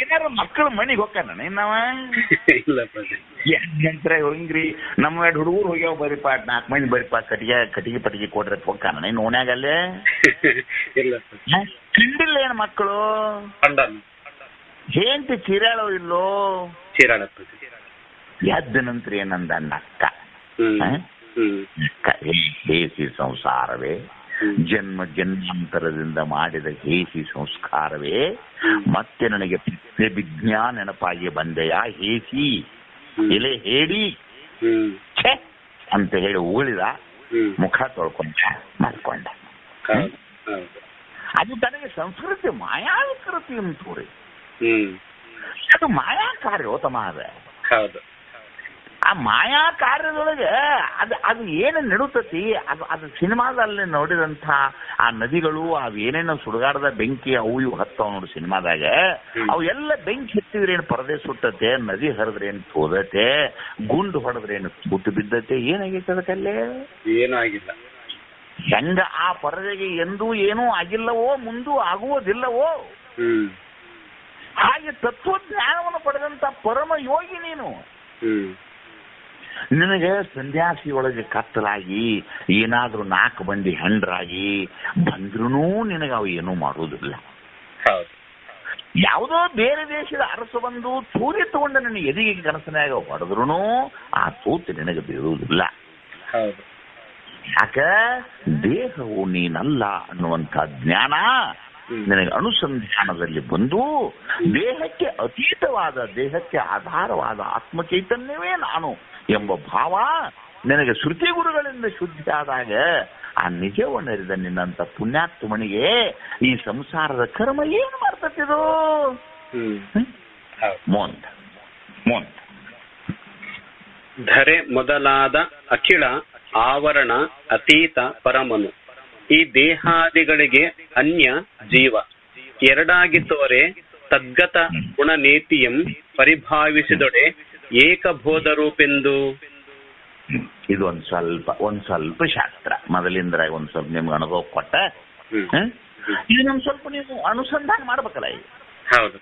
ಏನಾರ ಮಕ್ಕಳು ಮನಿಗೆ ಹೋಗ್ತಾನ ನಾವ? ನಂತರ ಹಿಂಗ್ರಿ ನಮ್ಮ 2 ಹುಡುಗರು ಹೋಗ್ಯಾವ ಬರಿಪ 4 ಮಂದಿ ಬರಿಪ ಕಟ್ಟಿಗೆ ಕೊಡ್ರೆ ಹೋಗ್ತಾನ ನೀನ್ ಓಣ್ಯಾಗಲ್ಲೇ? ತಿಂಡಿಲ್ಲ ಏನ್ ಮಕ್ಕಳು? ಹೆಂಡತಿ ಚೀರಾಳೋ ಇಲ್ಲೋ? ಎದ್ದ ನಂತರ ಏನಂದ ಅಕ್ಕ, ಹೇಸಿ ಸಂಸಾರವೇ, ಜನ್ಮ ಜನ್ಮಾಂತರದಿಂದ ಮಾಡಿದ ಹೇಸಿ ಸಂಸ್ಕಾರವೇ ಮತ್ತೆ ನನಗೆ ವಿಜ್ಞಾನ ನೆನಪಾಗಿ ಬಂದೆಯ ಹೇಸಿ ಎಲೆ ಹೇಳಿ ಛೆ ಅಂತ ಹೇಳಿ ಉಳಿದ. ಮುಖ ತೊಳ್ಕೊಂಡ ಮಾಡ್ಕೊಂಡ. ಅದು ತನಗೆ ಸಂಸ್ಕೃತಿ ಮಾಯಾ ವಿಕೃತಿ ತೋರಿ. ಅದು ಮಾಯಾ ಕಾರ್ಯ ತಮ್ಮ. ಅದ ಆ ಮಾಯಾ ಕಾರ್ಯದೊಳಗೆ ಅದು ಏನು ನಡುತ್ತತಿ? ಅದು ಸಿನಿಮಾದಲ್ಲಿ ನೋಡಿದಂಥ ಆ ನದಿಗಳು ಅವು ಏನೇನೋ ಸುಡುಗಾಡದ ಬೆಂಕಿ ಅವು ಇವು ಹತ್ತವ ನೋಡಿ ಸಿನಿಮಾದಾಗ. ಅವು ಎಲ್ಲ ಬೆಂಕಿ ಹತ್ತಿದ್ರೆ ಏನು ಪರದೆ ಸುಟ್ಟತೆ, ನದಿ ಹರಿದ್ರೆ ಏನು ತೋದತೆ, ಗುಂಡು ಹೊಡೆದ್ರೆ ಏನು ಗುಟ್ಟು ಬಿದ್ದತೆ, ಏನಾಗೈತೆ ಅದಕ್ಕಲ್ಲೇ? ಏನೂ ಆಗಿಲ್ಲ. ಹೆಂಗ ಆ ಪರದೆಗೆ ಎಂದೂ ಏನೂ ಆಗಿಲ್ಲವೋ ಮುಂದೂ ಆಗುವುದಿಲ್ಲವೋ ಹಾಗೆ ಆಗಿ ತತ್ವಜ್ಞಾನವನ್ನು ಪಡೆದಂತ ಪರಮ ಯೋಗಿ ನೀನು. ನಿನಗೆ ಸನ್ಯಾಸಿಯೊಳಗೆ ಕತ್ತಲಾಗಿ ಏನಾದ್ರೂ 4 ಮಂದಿ ಹೆಂಡ್ರಾಗಿ ಬಂದ್ರೂ ನಿನಗೆ ಅವು ಏನೂ ಮಾಡುವುದಿಲ್ಲ. ಯಾವುದೋ ಬೇರೆ ದೇಶದ ಅರಸು ಬಂದು ತೂರಿ ತಗೊಂಡು ನಿನ್ನ ಎದಿಗೆ ಕನಸನಾಗ ಹೊಡೆದ್ರು ಆ ತೂತು ನಿನಗೆ ಬೀಳುವುದಿಲ್ಲ. ಯಾಕ ದೇಹವು ನೀನಲ್ಲ ಅನ್ನುವಂಥ ಜ್ಞಾನ ನಿನಗೆ ಅನುಸಂಧಾನದಲ್ಲಿ ಬಂದು ದೇಹಕ್ಕೆ ಅತೀತವಾದ, ದೇಹಕ್ಕೆ ಆಧಾರವಾದ ಆತ್ಮಚೈತನ್ಯವೇ ನಾನು ಎಂಬ ಭಾವ ನಿನಗೆ ಶ್ರುತಿ ಗುರುಗಳಿಂದ ಶುದ್ಧಿ ಆದಾಗ ಆ ನಿಜವನ್ನರಿದ ನಿನ್ನಂತ ಪುಣ್ಯಾತ್ಮನಿಗೆ ಈ ಸಂಸಾರದ ಕರ್ಮ ಏನು ಮಾಡ್ತತಿದು? ಧರೆ ಮೊದಲಾದ ಅಖಿಳ ಆವರಣ ಅತೀತ ಪರಮನು ಈ ದೇಹಾದಿಗಳಿಗೆ ಅನ್ಯ ಜೀವ ಎರಡಾಗಿ ತೋರೆ ತದ್ಗತ ಗುಣನೇತಿಯಂ ಪರಿಭಾವಿಸಿದೊಡೆ ಏಕಬೋಧ ರೂಪೆಂದು. ಇದು ಒಂದ್ ಸ್ವಲ್ಪ ಶಾಸ್ತ್ರ ಮೊದಲಿಂದ ಒಂದ್ ಸ್ವಲ್ಪ ನಿಮ್ಗೆ ಅನುಭವ ಕೊಟ್ಟ ಇದು ನಮ್ ಸ್ವಲ್ಪ ನೀವು ಅನುಸಂಧಾನ ಮಾಡ್ಬೇಕಲ್ಲ. ಈಗ ಹೌದು,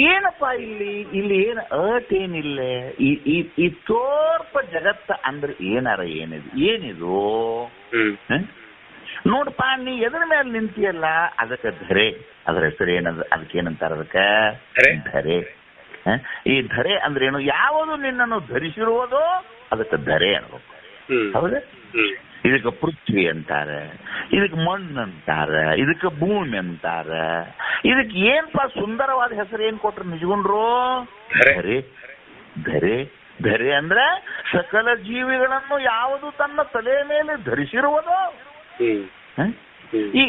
ಏನಪ್ಪ ಇಲ್ಲಿ ಏನು ಏನಿಲ್ಲ. ಈ ತೋರ್ಪ ಜಗತ್ತ ಅಂದ್ರೆ ಏನಿದು ನೋಡಪ್ಪ, ನೀ ಎದ್ರ ಮೇಲೆ ನಿಂತಿಯಲ್ಲ ಅದಕ್ಕೆ ಧರೆ. ಅದ್ರ ಹೆಸರು ಅದಕ್ಕೆ ಏನಂತಾರ? ಅದಕ್ಕೆ ಧರೆ. ಈ ಧರೆ ಅಂದ್ರೆ ಏನು? ಯಾವುದು ನಿನ್ನನ್ನು ಧರಿಸಿರುವುದೋ ಅದಕ್ಕೆ ಧರೆ ಅನ್ಬೇಕು. ಹೌದಾ? ಇದಕ್ಕೆ ಪೃಥ್ವಿ ಅಂತಾರ, ಇದಕ್ಕೆ ಮಣ್ಣು ಅಂತಾರ, ಇದಕ್ಕೆ ಭೂಮಿ ಅಂತಾರ. ಇದಕ್ಕೆ ಏನ್ಪಾ ಸುಂದರವಾದ ಹೆಸರು ಏನ್ ಕೊಟ್ರು ನಿಜಗುಂಡ್ರು? ಧರೆ. ಧರೆ ಧರೆ ಅಂದ್ರೆ ಸಕಲ ಜೀವಿಗಳನ್ನು ಯಾವುದು ತನ್ನ ತಲೆ ಮೇಲೆ ಧರಿಸಿರುವುದೋ. ಈ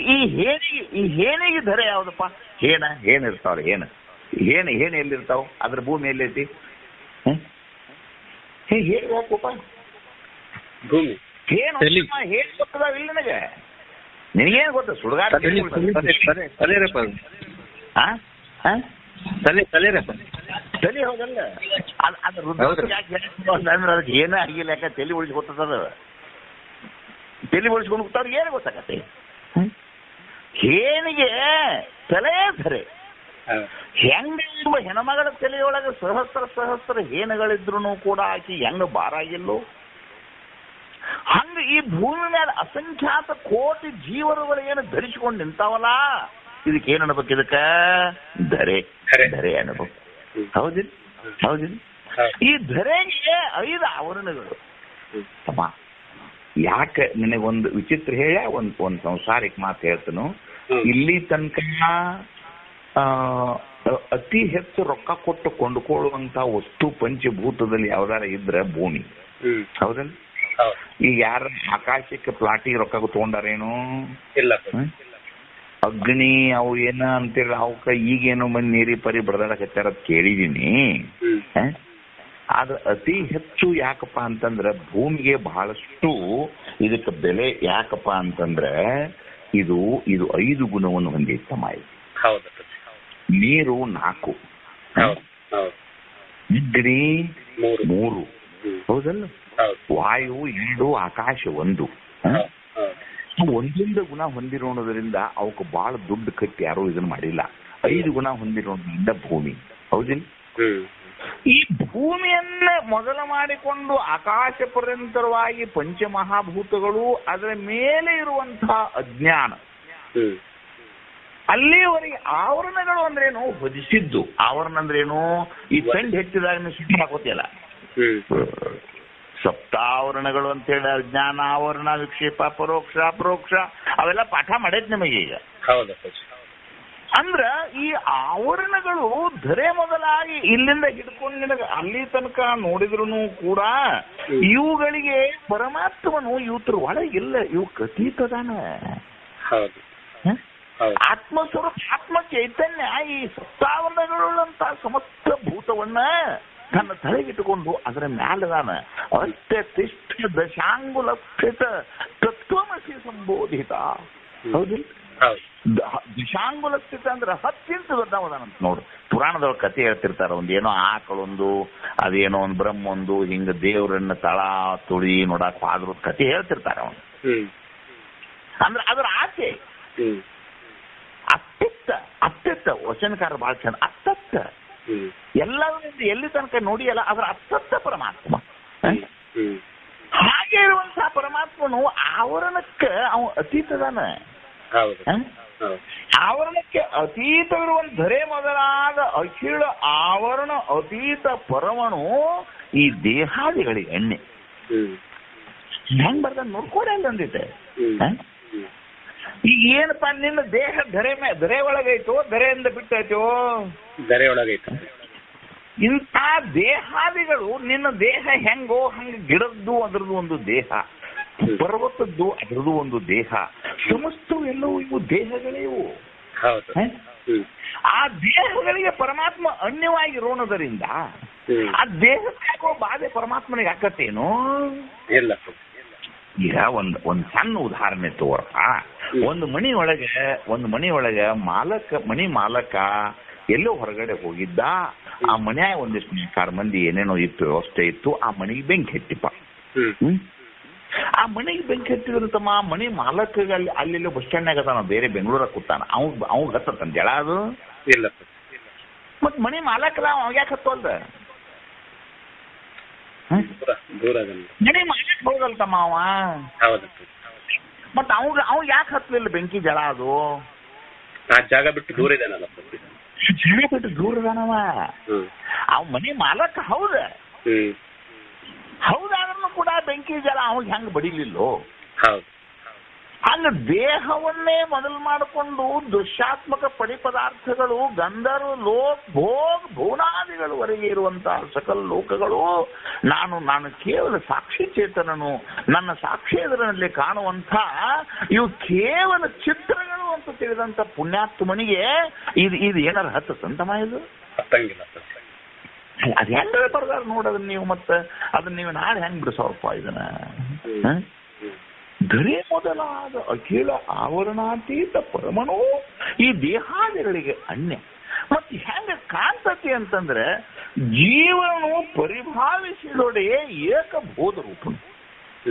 ಹೇನಿಗೆ ಧರೆ ಯಾವ್ದಪ್ಪ? ಹೇನ ಇರ್ತಾವ್ರಿ. ಹೇನು ಎಲ್ಲಿರ್ತಾವ? ಅದ್ರ ಭೂಮಿ ಎಲ್ಲೈತಿ? ಹೇಗಪ್ಪ ಭೂಮಿ ಏನು ಗೊತ್ತದಾವ? ಇಲ್ಲಿ ನನಗೆ ನಿನಗೇನು ಗೊತ್ತ? ಸುಡ್ಗಾಡ ತಲೆ ಹೋಗಲ್ಲ. ಅಂದ್ರೆ ಅದಕ್ಕೆ ಏನೇ ಆಗಿಲ್ಲ. ಯಾಕೆ ತಲೆ ಉಳಿಸ್ಕೊತದ? ತಲೆ ಉಳಿಸ್ಕೊಂಡು ಹೋಗ್ತಾವ್ರಿಗೆ ಏನು ಗೊತ್ತಾಗತ್ತೆ? ಹೇನಿಗೆ ತಲೆ ಧರೆ. ಹೆಂಗ ಹೆಣ್ಮಗಳ ತಲೆಯೊಳಗೆ ಸಹಸ್ರ ಹೇನುಗಳಿದ್ರು ಕೂಡ ಆಕಿ ಹೆಂಗ ಬಾರಾಗಿಲ್ಲೋ ಹಂಗ ಈ ಭೂಮಿ ಮೇಲೆ ಅಸಂಖ್ಯಾತ ಕೋಟಿ ಜೀವರುಗಳು ಏನು ಧರಿಸಿಕೊಂಡು ನಿಂತಾವಲ್ಲ, ಇದಕ್ಕೆ ಏನ್ ಅನ್ಬೇಕು? ಇದಕ್ಕ ಧರೆ ಅನ್ಬೇಕು. ಹೌದಿಲ್ಲ? ಈ ಧರೆಗೆ 5 ಆವರಣಗಳು. ತಮ್ಮ ಯಾಕೆ ನಿನಗೊಂದು ವಿಚಿತ್ರ ಹೇಳ, ಒಂದ್ ಸಂಸಾರಿಕ ಮಾತು ಹೇಳ್ತನು. ಇಲ್ಲಿ ತನಕ ಅತಿ ಹೆಚ್ಚು ರೊಕ್ಕ ಕೊಟ್ಟು ಕೊಂಡುಕೊಳ್ಳುವಂತ ವಸ್ತು ಪಂಚಭೂತದಲ್ಲಿ ಯಾವ್ದಾರ ಇದ್ರೆ ಭೂಮಿ. ಹೌದಲ್ಲ? ಈಗ ಯಾರ ಆಕಾಶಕ್ಕೆ ಪ್ಲಾಟಿಗೆ ರೊಕ್ಕ ತಗೊಂಡಾರೇನು? ಇಲ್ಲ. ಅಗ್ನಿ ಅವು ಏನ ಅಂತೇಳಿ ಅವಕ್ಕ ಈಗೇನೋ ಮಂದಿ ನೀರಿ ಪರಿ ಬಡದಾಡಕತ್ತಾರ ಕೇಳಿದೀನಿ. ಆದ್ರೆ ಅತಿ ಹೆಚ್ಚು ಯಾಕಪ್ಪ ಅಂತಂದ್ರ ಭೂಮಿಗೆ ಬಹಳಷ್ಟು ಇದಕ್ಕೆ ಬೆಲೆ ಯಾಕಪ್ಪ ಅಂತಂದ್ರೆ ಇದು 5 ಗುಣವನ್ನು ಹೊಂದಿತ್ತಮ್ಮ. ಇದು ನೀರು 4, ಅಗ್ನಿ 3, ಹೌದಲ್ಲ? ವಾಯು 2, ಆಕಾಶ 1. ಒಂದೊಂದು ಗುಣ ಹೊಂದಿರೋದ್ರಿಂದ ಅವಕ್ಕೆ ಬಹಳ ದುಡ್ಡು ಕಟ್ಟಿ ಯಾರು ಇದನ್ನ ಮಾಡಿಲ್ಲ. 5 ಗುಣ ಹೊಂದಿರೋದ್ರಿಂದ ಭೂಮಿ. ಹೌದಿಲ್ಲ? ಈ ಭೂಮಿಯನ್ನ ಮೊದಲ ಮಾಡಿಕೊಂಡು ಆಕಾಶ ಪರ್ಯಂತರವಾಗಿ ಪಂಚಮಹಾಭೂತಗಳು, ಅದರ ಮೇಲೆ ಇರುವಂತಹ ಅಜ್ಞಾನ, ಅಲ್ಲಿವರೆಗೆ ಆವರಣಗಳು ಅಂದ್ರೇನು? ಹೊದಿಸಿದ್ದು. ಆವರಣ ಅಂದ್ರೇನು? ಈ ಪೆಂಡ್ ಹೆಚ್ಚಿದಾಗ ನೀವು ಸುಟ್ಟಿ ಹಾಕೋತಿಯಲ್ಲ, ಸಪ್ತಾವರಣಗಳು ಅಂತೇಳಿ ಜ್ಞಾನ, ಆವರಣ, ವಿಕ್ಷೇಪ, ಪರೋಕ್ಷ, ಅಪರೋಕ್ಷ ಅವೆಲ್ಲ ಪಾಠ ಮಾಡೈತಿ ನಿಮಗೆ ಈಗ. ಅಂದ್ರ ಈ ಆವರಣಗಳು ಧರೆ ಮೊದಲಾಗಿ ಇಲ್ಲಿಂದ ಹಿಡ್ಕೊಂಡು ನಿನಗೆ ಅಲ್ಲಿ ತನಕ ನೋಡಿದ್ರು ಕೂಡ ಇವುಗಳಿಗೆ ಪರಮಾತ್ಮನು ಇವತ್ರ ಒಳಗಿಲ್ಲ. ಇವು ಅತೀತದಾನ. ಆತ್ಮಸ್ವರೂಪ, ಆತ್ಮ ಚೈತನ್ಯ ಈ ಸಪ್ತಾವರಣಗಳಂತ ಸಮಸ್ತ ಭೂತವನ್ನ ತನ್ನ ತಲೆಗಿಟ್ಟುಕೊಂಡು ಅದರ ಮ್ಯಾಲದಾನ. ಅತ್ಯತಿಷ್ಠ ದಶಾಂಗುಲ ಸ್ಥಿತ ತತ್ವಮಸಿ ಸಂಬೋಧಿತ. ಹೌದಿಲ್ಲ? ದಶಾಂಗುಲ ಸ್ಥಿತ ಅಂದ್ರೆ 10 ಇಂಚು ದೊಡ್ಡವದಾನಂತ ನೋಡು. ಪುರಾಣದೊಳಗೆ ಕಥೆ ಹೇಳ್ತಿರ್ತಾರ. ಒಂದೇನೋ ಆಕಳೊಂದು, ಅದೇನೋ ಒಂದು ಬ್ರಹ್ಮೊಂದು, ಹಿಂಗ ದೇವರನ್ನ ತಳ ತುಳಿ ನೋಡಕ್ ಆದ್ರೂ ಕಥೆ ಹೇಳ್ತಿರ್ತಾರ ಅವನು. ಅಂದ್ರೆ ಅದರ ಆಸೆ ಅತ್ತತ್ತ ವಚನಕಾರ ಬಹಳ ಚಂದ. ಅತ್ತತ್ತ ಎಲ್ಲರಿಂದ ಎಲ್ಲಿ ತನಕ ನೋಡಿಯಲ್ಲ ಅದರ ಅತ್ತತ್ತ ಪರಮಾತ್ಮ. ಹಾಗೆ ಇರುವಂತಹ ಪರಮಾತ್ಮನು ಆವರಣಕ್ಕೆ ಅವ ಅತೀತದಾನ. ಆವರಣಕ್ಕೆ ಅತೀತವಿರುವಂತ ಧರೆ ಮೊದಲಾದ ಅಖಿಳ ಆವರಣ ಅತೀತ ಪರಮನು ಈ ದೇಹಾದಿಗಳಿಗೆ ಎಣ್ಣೆ ಹೆಂಗ್ ಬರ್ದ ನೋಡ್ಕೊಡೆ ಅಂದಿದ್ದೆ. ಈಗ ಏನಪ್ಪಾ ನಿನ್ನ ದೇಹ ಧರೆ ಒಳಗೈತೋ ಧರೆಯಿಂದ ಬಿಟ್ಟೈತೋ? ಧರೆ ಒಳಗೈತ. ಇಂಥ ದೇಹಾದಿಗಳು ನಿನ್ನ ದೇಹ ಹೆಂಗೋ ಹಂಗ ಗಿಡದ್ದು ಅದರದ್ದು ಒಂದು ದೇಹ, ಪರ್ವತದ್ದು ಅದರದ್ದು ಒಂದು ದೇಹ, ಸಮಸ್ತವು ಎಲ್ಲವೂ ಇವು ದೇಹಗಳೇ ಇವು. ಆ ದೇಹಗಳಿಗೆ ಪರಮಾತ್ಮ ಅನ್ಯವಾಗಿರೋಣದರಿಂದ ಆ ದೇಹಕ್ಕೋ ಬಾಧೆ ಪರಮಾತ್ಮನಿಗೆ ಆಕತ್ತೇನು? ಇಲ್ಲ. ಈಗ ಒಂದ್ ಸಣ್ಣ ಉದಾಹರಣೆ ತಗೋರಪ್ಪ. ಒಂದು ಮನಿ ಒಳಗೆ ಮನಿ ಮಾಲಕ ಎಲ್ಲೋ ಹೊರಗಡೆ ಹೋಗಿದ್ದ. ಆ ಮನ್ಯಾಗ ಒಂದಿಷ್ಟು 4 ಮಂದಿ ಏನೇನೋ ಇತ್ತು, ವ್ಯವಸ್ಥೆ ಇತ್ತು. ಆ ಮನೆಗೆ ಬೆಂಕಿ ಹತ್ತಿಪ್ಪ. ಆ ಮನೆಗೆ ಬೆಂಕಿ ಹತ್ತಿದ್ರು ತಮ್ಮ ಮನಿ ಮಾಲಕ ಅಲ್ಲೆಲ್ಲೋ ಬಸ್ ಸ್ಟ್ಯಾಂಡ್ನಾಗ ಅದಾನ, ಬೇರೆ ಬೆಂಗಳೂರಾಗ ಕೂತಾನ. ಅವ್ ಹತ್ತಂತ ಜಳ ಅದು ಇಲ್ಲ. ಮತ್ ಮನಿ ಮಾಲಕರ ಅವ್ ಯಾಕೆ ಹತ್ತೋಲ್ದ? ಮನಿ ಮಾಲಕ್ ಹೋಗಲ್ತಮ್ಮ ಅವ. ಮತ್ ಅವ್ ಯಾಕೆ ಹತ್ಲಿಲ್ಲ ಬೆಂಕಿ ಜಳ ಅದು? ಆ ಜಾಗ ಬಿಟ್ಟು ದೂರ ಇದಾನಲ್ಲ. ಜಾಗ ಬಿಟ್ಟು ದೂರ ಇದಾನವ. ಅವ್ ಮನಿ ಮಾಲಕ್ ಹೌದಾದ್ರೂ ಕೂಡ ಬೆಂಕಿ ಜಲ ಅವಾಗ ಹೆಂಗ್ ಬಡಿಲಿಲ್ಲೋ? ಹಂಗ ದೇಹವನ್ನೇ ಮೊದಲು ಮಾಡಿಕೊಂಡು ದೃಶ್ಯಾತ್ಮಕ ಪದಾರ್ಥಗಳು ಗಂಧರ್ವ ಲೋಕ್ ಭೋಗ್ ಭುವನಾದಿಗಳವರೆಗೆ ಇರುವಂತಹ ಸಕಲ ಲೋಕಗಳು ನಾನು ಕೇವಲ ಸಾಕ್ಷಿ ಚೇತನನು, ನನ್ನ ಸಾಕ್ಷಿ ಎದುರಿನಲ್ಲಿ ಕಾಣುವಂಥ ಇವು ಕೇವಲ ಚಿತ್ರಗಳು ಅಂತ ತಿಳಿದಂತ ಪುಣ್ಯಾತ್ಮನಿಗೆ ಇದು ಏನಾರ ಹತ್ತಂತಮ್ಮ? ಇದು ಅದ್ ಹೆಂಗ ಬರ್ದಾರ ನೋಡೋದನ್ನ ನೀವು. ಮತ್ತೆ ಅದನ್ನ ನೀವು ನಾಳೆ ಹೆಂಗ್ ಬಿಡಿಸೋರಪ್ಪ ಇದನ್ನ? ಧರೆ ಮೊದಲಾದ ಅಖಿಲ ಆವರಣಾತೀತ ಪರಮನು ಈ ದೇಹಾದಿಗಳಿಗೆ ಅನ್ಯ. ಮತ್ತೆ ಹೆಂಗ ಕಾಣ್ತತಿ ಅಂತಂದ್ರೆ ಜೀವನು ಪರಿಭಾವಿಸಿದೊಡೆಯೇ ಏಕಬೋಧ ರೂಪನು.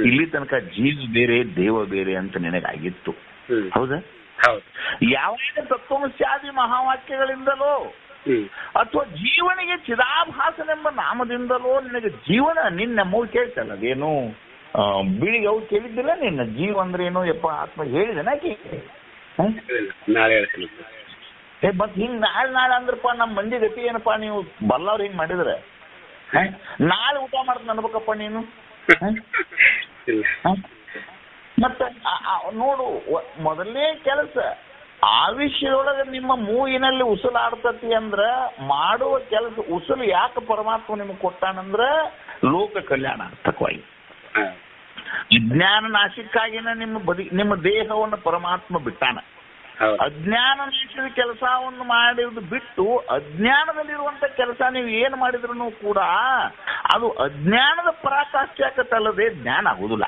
ಇಲ್ಲಿ ತನಕ ಜೀವ ಬೇರೆ ದೇವ ಬೇರೆ ಅಂತ ನಿನಗಾಗಿತ್ತು, ಹೌದಾ? ಯಾವಾಗ ತತ್ವಮಸ್ಯಾದಿ ಮಹಾವಾಕ್ಯಗಳಿಂದಲೋ ಅಥವಾ ಜೀವನಿಗೆ ಚಿದಾಭಾಸನೆಂಬ ನಾಮದಿಂದಲೋ ನಿನಗೆ ಜೀವನ ನಿನ್ನ ಮೂರು ಕೇಳ್ತಲ್ಲ ಅದೇನು ಬಿಳಿಗೆ ಅವು ಕೇಳಿದ್ದಿಲ್ಲ ನಿನ್ನ ಜೀವ ಅಂದ್ರೆ ಏನು ಯಪ್ಪ ಆತ್ಮ ಹೇಳಿದನಾಕಿ? ನಾಳೆ ಹೇಳ್ತೀನಿ. ಮತ್ ಹಿಂಗ್ ನಾಳೆ ಅಂದ್ರಪ್ಪ ನಮ್ಮ ಮಂದಿ ಗತಿ ಏನಪ್ಪಾ? ನೀವು ಬಲ್ಲವ್ರು ಹಿಂಗ್ ಮಾಡಿದ್ರೆ ನಾಳೆ ಊಟ ಮಾಡ್ತೀನಿ ಅನ್ಬೇಕಪ್ಪ ನೀನು. ಮತ್ತೆ ನೋಡು, ಮೊದಲನೇ ಕೆಲಸ ಆವಿಷ್ಯದೊಳಗೆ ನಿಮ್ಮ ಮೂಗಿನಲ್ಲಿ ಉಸುಲಾಡ್ತತಿ ಅಂದ್ರ ಮಾಡುವ ಕೆಲಸ ಉಸುಲು ಯಾಕೆ ಪರಮಾತ್ಮ ನಿಮಗೆ ಕೊಟ್ಟಾನಂದ್ರ ಲೋಕ ಕಲ್ಯಾಣಾರ್ಥಕವಾಗಿ, ಅಜ್ಞಾನ ನಾಶಕ್ಕಾಗಿನ ನಿಮ್ಮ ದೇಹವನ್ನು ಪರಮಾತ್ಮ ಬಿಟ್ಟಾನ. ಅಜ್ಞಾನ ನಾಶದ ಕೆಲಸವನ್ನು ಮಾಡಿರೋದು ಬಿಟ್ಟು ಅಜ್ಞಾನದಲ್ಲಿರುವಂತ ಕೆಲಸ ನೀವು ಏನು ಮಾಡಿದ್ರು ಕೂಡ ಅದು ಅಜ್ಞಾನದ ಪರಾಕಾಷ್ಠ್ಯಾಕತ್ತಲ್ಲದೆ ಜ್ಞಾನ ಆಗುದಿಲ್ಲ.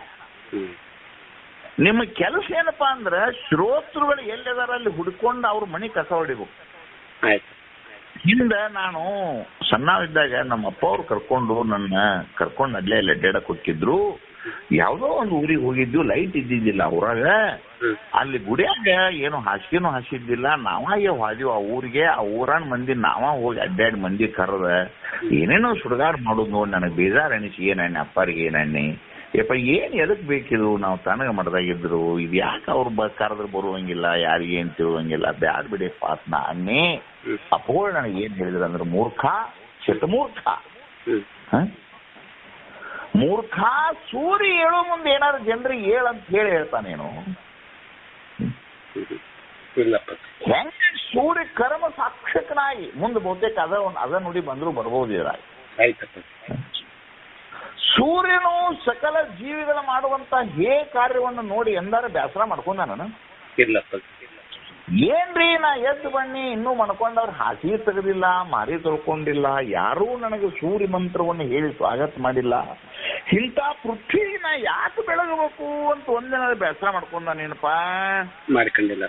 ನಿಮ್ಮ ಕೆಲಸ ಏನಪ್ಪಾ ಅಂದ್ರೆ ಶ್ರೋತೃಗಳು ಎಲ್ಲಿದಾರ ಅಲ್ಲಿ ಹುಡ್ಕೊಂಡು ಅವ್ರ ಮನೆ ಕಸ ಹೊಡಿಬೇಕು. ಹಿಂದ ನಾನು ಸಣ್ಣವಿದ್ದಾಗ ನಮ್ಮ ಅಪ್ಪ ಅವ್ರು ಕರ್ಕೊಂಡು ಅಲ್ಲೇ ಅಡ್ಡಾಡಕ್ ಹೋಗಿದ್ರು. ಯಾವ್ದೋ ಒಂದು ಊರಿಗೆ ಹೋಗಿದ್ವಿ, ಲೈಟ್ ಇದ್ದಿದ್ದಿಲ್ಲ ಊರಾಗ. ಅಲ್ಲಿ ಗುಡಿಯಾಗ ಏನು ಹಾಸಿಗೆನೂ ಹಾಸಿದ್ದಿಲ್ಲ. ನಾವಾಗೆ ಹೋದ್ವಿ ಆ ಊರಿಗೆ. ಆ ಊರನ್ ಮಂದಿ ನಾವ ಹೋಗಿ ಅಡ್ಡಾಡಿ ಮಂದಿ ಕರೆದ ಏನೇನೋ ಸುಡುಗಾಡ್ ಮಾಡೋದು ನೋಡಿ ನನಗೆ ಬೇಜಾರ್ ಅನಿಸಿ, ಏನಣ್ಣೆ ಅಪ್ಪರಿಗೆ ಏನಣ್ಣೆ ಯಪ್ಪ ಏನ್ ಎದಕ್ ಬೇಕಿದ್ರು, ನಾವು ತನಗ ಮಾಡ್ದಾಗಿದ್ರು, ಇದು ಯಾಕೆ ಅವ್ರು ಕರೆದ್ರೆ ಬರುವಂಗಿಲ್ಲ, ಯಾರಿಗೆ ಏನ್ ತಿಳುವಂಗಿಲ್ಲ, ಬ್ಯಾಡ್ ಬಿಡಿ ಪಾತ್ನ ಅನ್ನೇ ಅಪ್ಪಗಳು ನನಗೆ ಏನ್ ಹೇಳಿದ್ರು ಅಂದ್ರೆ ಮೂರ್ಖ, ಶತಮೂರ್ಖ. ಮೂರ್ಖ, ಸೂರ್ಯ ಹೇಳೋ ಮುಂದೆ ಏನಾದ್ರು ಜನರಿಗೆ ಹೇಳಂತ ಹೇಳ್ತಾನೇನು? ಹೆಂಗ ಸೂರ್ಯ ಕರ್ಮ ಸಾಕ್ಷಕನಾಗಿ ಮುಂದೆ ಬಹುತೇಕ ಅದ ನುಡಿ ಬಂದ್ರು ಬರ್ಬೋದು. ಸೂರ್ಯನು ಸಕಲ ಜೀವಿಗಳ ಮಾಡುವಂತ ಕಾರ್ಯವನ್ನು ನೋಡಿ ಎಂದಾರ ಬೇಸರ ಮಾಡ್ಕೊಂಡ ನಾನು? ಏನ್ರಿ ನಾ ಎದ್ದು ಬನ್ನಿ ಇನ್ನೂ ಮಣ್ಕೊಂಡವ್ರು ಹಾಸಿಗೆ ತೆಗೆದಿಲ್ಲ, ಮಾರಿ ತೊಳ್ಕೊಂಡಿಲ್ಲ, ಯಾರೂ ನನಗೆ ಸೂರ್ಯ ಮಂತ್ರವನ್ನು ಹೇಳಿ ಸ್ವಾಗತ ಮಾಡಿಲ್ಲ. ಇಂಥ ಪೃಥ್ವಿನ ಯಾಕೆ ಬೆಳಗಬೇಕು ಅಂತ ಒಂದಿನ ಬೇಸರ ಮಾಡ್ಕೊಂಡೇನಪ್ಪ? ಮಾಡ್ಕೊಂಡಿಲ್ಲ.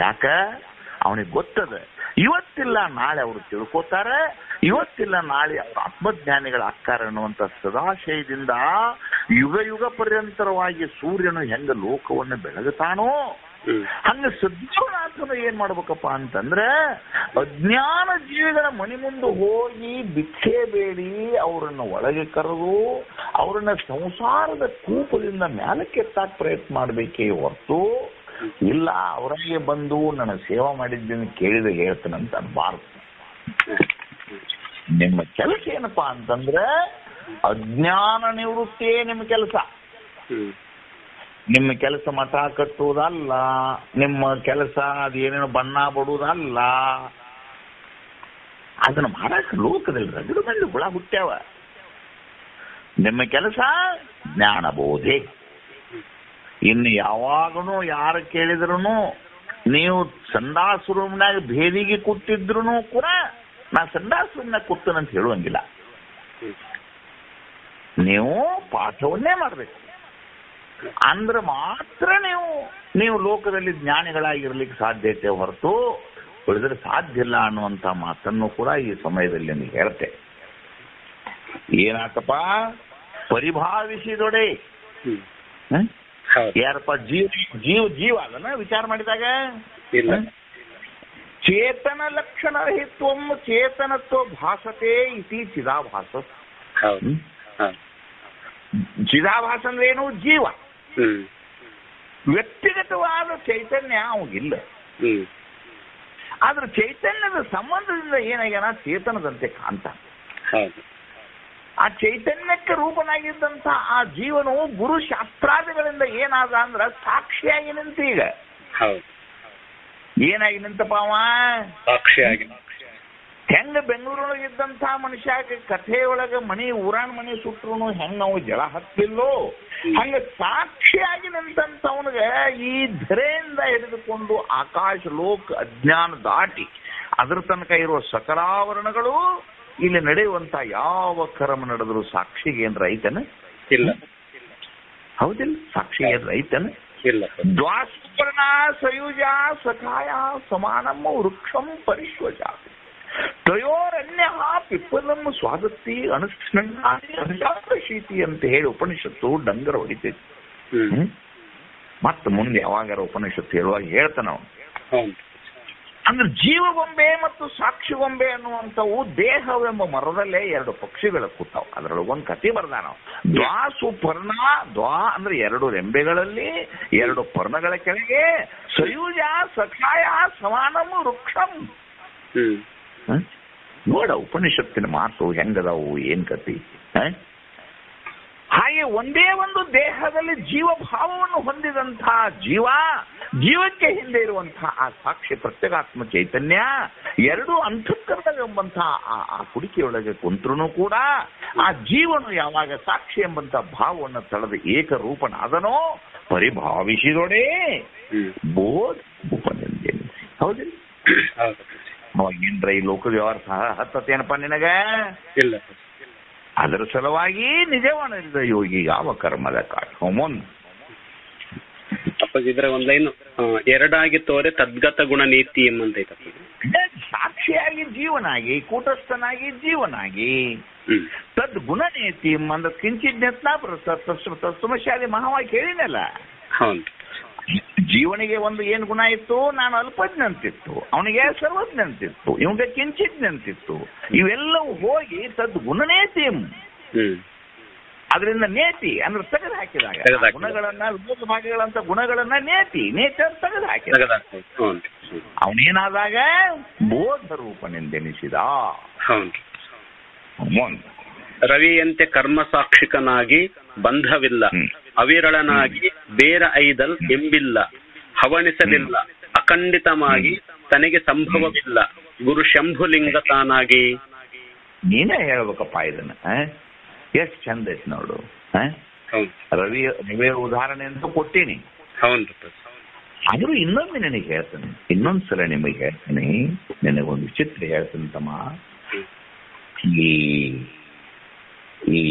ಯಾಕ? ಅವನಿಗೆ ಗೊತ್ತದ ಇವತ್ತಿಲ್ಲ ನಾಳೆ ಅವರು ತಿಳ್ಕೋತಾರೆ, ಇವತ್ತಿಲ್ಲ ನಾಳೆ ಅವ್ರ ಆತ್ಮಜ್ಞಾನಿಗಳ ಆಕಾರ ಅನ್ನುವಂಥ ಸದಾಶಯದಿಂದ ಯುಗ ಯುಗ ಪರ್ಯಂತರವಾಗಿ ಸೂರ್ಯನು ಹೆಂಗ ಲೋಕವನ್ನು ಬೆಳಗುತ್ತಾನೋ ಹಂಗ ಸದ್ಗುಣಾತ್ಮನ ಏನ್ ಮಾಡ್ಬೇಕಪ್ಪ ಅಂತಂದ್ರೆ ಅಜ್ಞಾನ ಜೀವಿಗಳ ಮನೆ ಮುಂದೆ ಹೋಗಿ ಭಿಕ್ಷೆ ಬೇಡಿ ಅವರನ್ನ ಒಳಗೆ ಕರೆದು ಅವರನ್ನ ಸಂಸಾರದ ಕೂಪದಿಂದ ಮ್ಯಾಲಕ್ಕೆ ಎತ್ತಾಕ್ ಪ್ರಯತ್ನ ಮಾಡ್ಬೇಕೇ ಹೊರತು ಇಲ್ಲ ಅವರಿಗೆ ಬಂದು ನನ್ನ ಸೇವಾ ಮಾಡಿದ್ದೀನಿ ಕೇಳಿದ್ರೆ ಹೇಳ್ತೇನಂತ ಅನ್ಬಾರ್ದು. ನಿಮ್ಮ ಕೆಲಸ ಏನಪ್ಪಾ ಅಂತಂದ್ರೆ ಅಜ್ಞಾನ ನಿವೃತ್ತಿಯೇ ನಿಮ್ಮ ಕೆಲಸ. ನಿಮ್ಮ ಕೆಲಸ ಮಠ ಕಟ್ಟುವುದಲ್ಲ, ನಿಮ್ಮ ಕೆಲಸ ಅದೇನೇನು ಬಣ್ಣ ಬಡುವುದಲ್ಲ. ಅದನ್ನ ಮಾಡಕ್ಕೆ ಲೋಕದಲ್ಲಿ ರಗಡ ಮಂದಿ ಹುಳ ಹುಟ್ಟ್ಯಾವ. ನಿಮ್ಮ ಕೆಲಸ ಜ್ಞಾನ ಬೋಧೆ. ಇನ್ನು ಯಾವಾಗನು ಯಾರು ಕೇಳಿದ್ರು ನೀವು ಸಂಡಾಸ ರೂಮ್ನಾಗ ಭೇದಿಗೆ ಕೂತಿದ್ರು ಕೂಡ ನಾ ಸಂಡಾಸ ರೂಮ್ನಾಗ ಕೂತನಂತ ಹೇಳುವಂಗಿಲ್ಲ. ನೀವು ಪಾಠವನ್ನೇ ಮಾಡ್ಬೇಕು. ಅಂದ್ರೆ ಮಾತ್ರ ನೀವು ಲೋಕದಲ್ಲಿ ಜ್ಞಾನಿಗಳಾಗಿರ್ಲಿಕ್ಕೆ ಸಾಧ್ಯತೆ ಹೊರತು ಉಳಿದ್ರೆ ಸಾಧ್ಯ ಇಲ್ಲ ಅನ್ನುವಂತ ಮಾತನ್ನು ಕೂಡ ಈ ಸಮಯದಲ್ಲಿ ನಿಮಗೆ ಹೇಳ್ತೆ. ಏನಾತಪ್ಪ ಪರಿಭಾವಿಸಿದೊಡೆ ಯಾರಪ್ಪ ಜೀವ ಅದನ್ನ ವಿಚಾರ ಮಾಡಿದಾಗ ಚೇತನ ಲಕ್ಷಣ ರಹಿತ್ವಂ ಚೇತನತ್ವ ಭಾಸತೆ ಇತಿ ಚಿದಾಭಾಸ. ಚಿದಾಭಾಸ ಅಂದ್ರೆ ಏನು? ಜೀವ. ವ್ಯಕ್ತಿಗತವಾದ ಚೈತನ್ಯ ಅವಗಿಲ್ಲ. ಆದ್ರೆ ಚೈತನ್ಯದ ಸಂಬಂಧದಿಂದ ಏನಾಗ್ಯಾನ ಚೇತನದಂತೆ ಕಾಣ್ತ. ಆ ಚೈತನ್ಯಕ್ಕೆ ರೂಪನಾಗಿದ್ದಂತ ಆ ಜೀವನು ಗುರು ಶಾಸ್ತ್ರಾದಿಗಳಿಂದ ಏನಾದ ಅಂದ್ರ ಸಾಕ್ಷಿಯಾಗಿ ನಿಂತ. ಈಗ ಏನಾಗಿ ನಿಂತಪ್ಪ ಅವ? ಸಾಕ್ಷಿಯಾಗಿ. ಹೆಂಗ ಬೆಂಗಳೂರೊಳಗಿದ್ದಂತ ಮನುಷ್ಯ ಕಥೆಯೊಳಗ ಊರಾಣ ಮನೆ ಸುಟ್ರು ಹೆಂಗ ನಾವು ಜಳ ಹತ್ತಿಲ್ಲೋ ಹಂಗ ಸಾಕ್ಷಿಯಾಗಿ ನಿಂತವನಿಗ ಈ ಧರೆಯಿಂದ ಹಿಡಿದುಕೊಂಡು ಆಕಾಶ ಲೋಕ ಅಜ್ಞಾನ ದಾಟಿ ಅದ್ರ ತನಕ ಇರುವ ಸಕಲಾವರಣಗಳು ಇಲ್ಲಿ ನಡೆಯುವಂತ ಯಾವ ಕರ್ಮ ನಡೆದ್ರು ಸಾಕ್ಷಿಗೆ ಏನ್ ರೈತನ ಇಲ್ಲ. ಹೌದಿಲ್ಲ? ಸಾಕ್ಷಿಗೆ ಏನ್ ರೈತನ ಇಲ್ಲ. ದ್ವಾಸ್ಪರ್ಣ ಸಯುಜ ಸಖಾಯ ಸಮಾನಮ್ಮ ವೃಕ್ಷಂ ಪರಿಶ್ವಜ ತಯೋರನ್ಯ ಪಿಪ್ಪಲಂ ಸ್ವಾದತ್ತಿ ಅನುಶೀತಿ ಅಂತ ಹೇಳಿ ಉಪನಿಷತ್ತು ಡಂಗರ ಹೊಡಿತೈತಿ. ಮತ್ತ ಮುಂದೆ ಯಾವಾಗಾರ ಉಪನಿಷತ್ತು ಹೇಳುವಾಗ ಹೇಳ್ತಾನ ಅವನು. ಅಂದ್ರೆ ಜೀವಗೊಂಬೆ ಮತ್ತು ಸಾಕ್ಷಿಗೊಂಬೆ ಅನ್ನುವಂಥವು ದೇಹವೆಂಬ ಮರದಲ್ಲೇ ಎರಡು ಪಕ್ಷಿಗಳ ಕೂತಾವ್. ಅದರೊಳಗೊಂದು ಕಥೆ ಬರ್ದಾನ. ದ್ವಾಸು ಪರ್ಣ, ದ್ವಾ ಅಂದ್ರೆ ಎರಡು ರೆಂಬೆಗಳಲ್ಲಿ ಎರಡು ಪರ್ಣಗಳ ಕೆಳಗೆ ಸಯುಜ ಸಖಾಯ ಸಮಾನಂ ವೃಕ್ಷಂ. ನೋಡ ಉಪನಿಷತ್ತಿನ ಮಾತು ಹೆಂಗದಾವು, ಏನ್ ಕತಿ. ಹಾಗೆ ಒಂದೇ ಒಂದು ದೇಹದಲ್ಲಿ ಜೀವಭಾವವನ್ನು ಹೊಂದಿದಂತಹ ಜೀವಕ್ಕೆ ಹಿಂದೆ ಇರುವಂತಹ ಆ ಸಾಕ್ಷಿ ಪ್ರತ್ಯೇಕಾತ್ಮ ಚೈತನ್ಯ ಎರಡು ಅಂತಃಕರಣವೆಂಬಂತಹ ಆ ಕುಡಿಕೆಯೊಳಗೆ ಕುಂತ್ರೂ ಕೂಡ ಆ ಜೀವನು ಯಾವಾಗ ಸಾಕ್ಷಿ ಎಂಬಂತಹ ಭಾವವನ್ನು ತಳೆದ ಏಕರೂಪನಾದನೋ ಪರಿಭಾವಿಸಿದೊಡೆ ಬೋಧ ಉಪನಿಂದ. ಹೌದಿಲ್ಲ? ಅವಾಗೇನ್ರ ಈ ಲೋಕದ ವ್ಯವಹಾರ ಹತ್ತೇನಪ್ಪ ನಿನಗ? ಇಲ್ಲ. ಅದರ ಸಲುವಾಗಿ ನಿಜವಾದ ಯೋಗಿ ಯಾವ ಕರ್ಮದ ಕಾಟೋಮನ್. ಅಪ್ಪಾಜಿ ಇದ್ರೆ ಒಂದ್ ಲೈನ್ ಎರಡಾಗಿ ತೋರೆ ತದ್ಗತ ಗುಣ ನೀತಿ ಎಂಬಂತೈತಪ್ಪ. ಸಾಕ್ಷಿಯಾಗಿ ಜೀವನಾಗಿ ಕೂಟಸ್ಥನಾಗಿ ಜೀವನಾಗಿ ತದ್ಗುಣ ನೀತಿ ಎಂಬಂದ ಕಿಂಚಿಜ್ಞತ್ನ ತತ್ವಮಶಾಲಿ ಮಹಾವಾಗಿ ಹೇಳಿನಲ್ಲ. ಹೌದು. ಜೀವನಿಗೆ ಒಂದು ಏನ್ ಗುಣ ಇತ್ತು? ನಾನು ಅಲ್ಪಜ್ಞ ಅಂತಿತ್ತು, ಅವನಿಗೆ ಸರ್ವಜ್ಞ ಅಂತಿತ್ತು, ಇವನಿಗೆ ಕಿಂಚಿಜ್ಞ ಅಂತಿತ್ತು. ಇವೆಲ್ಲವೂ ಹೋಗಿ ತದ್ಗುಣನೇತಿ. ಅದರಿಂದ ನೇತಿ ಅಂದ್ರೆ ತೆಗೆದು ಹಾಕಿದಾಗ ಗುಣಗಳನ್ನ ಲೋಕ ಭಾಗ್ಯಗಳಂತ ಗುಣಗಳನ್ನ ನೇಚರ್ ತೆಗೆದು ಹಾಕಿದ ಅವನೇನಾದಾಗ ಬೋಧ ರೂಪನೆಂದೆನಿಸಿದ. ರವಿಯಂತೆ ಕರ್ಮ ಸಾಕ್ಷಿಕನಾಗಿ ಬಂಧವಿಲ್ಲ, ಅವಿರಳನಾಗಿ ಬೇರ ಐದಲ್ ಎಂಬಿಲ್ಲ, ಹವಣಿಸಲಿಲ್ಲ, ಅಖಂಡಿತವಾಗಿ ತನಗೆ ಸಂಭವವಿಲ್ಲ, ಗುರು ಶಂಭುಲಿಂಗ ತಾನಾಗಿ. ನೀನೇ ಹೇಳ್ಬೇಕಪ್ಪ ಇದನ್ನ. ಎಷ್ಟ್ ಚಂದ ಐತಿ ನೋಡು. ರವಿಯ ಉದಾಹರಣೆ ಅಂತ ಕೊಟ್ಟೀನಿ. ಆದ್ರೂ ಇನ್ನೊಮ್ಮೆ ನನಗೆ ಹೇಳ್ತೇನೆ, ಇನ್ನೊಂದ್ಸಲ ನಿಮಗೆ ಹೇಳ್ತೀನಿ. ನನಗೊಂದು ವಿಚಿತ್ರ ಹೇಳ್ತೀನಿ ತಮ್ಮ. ಈ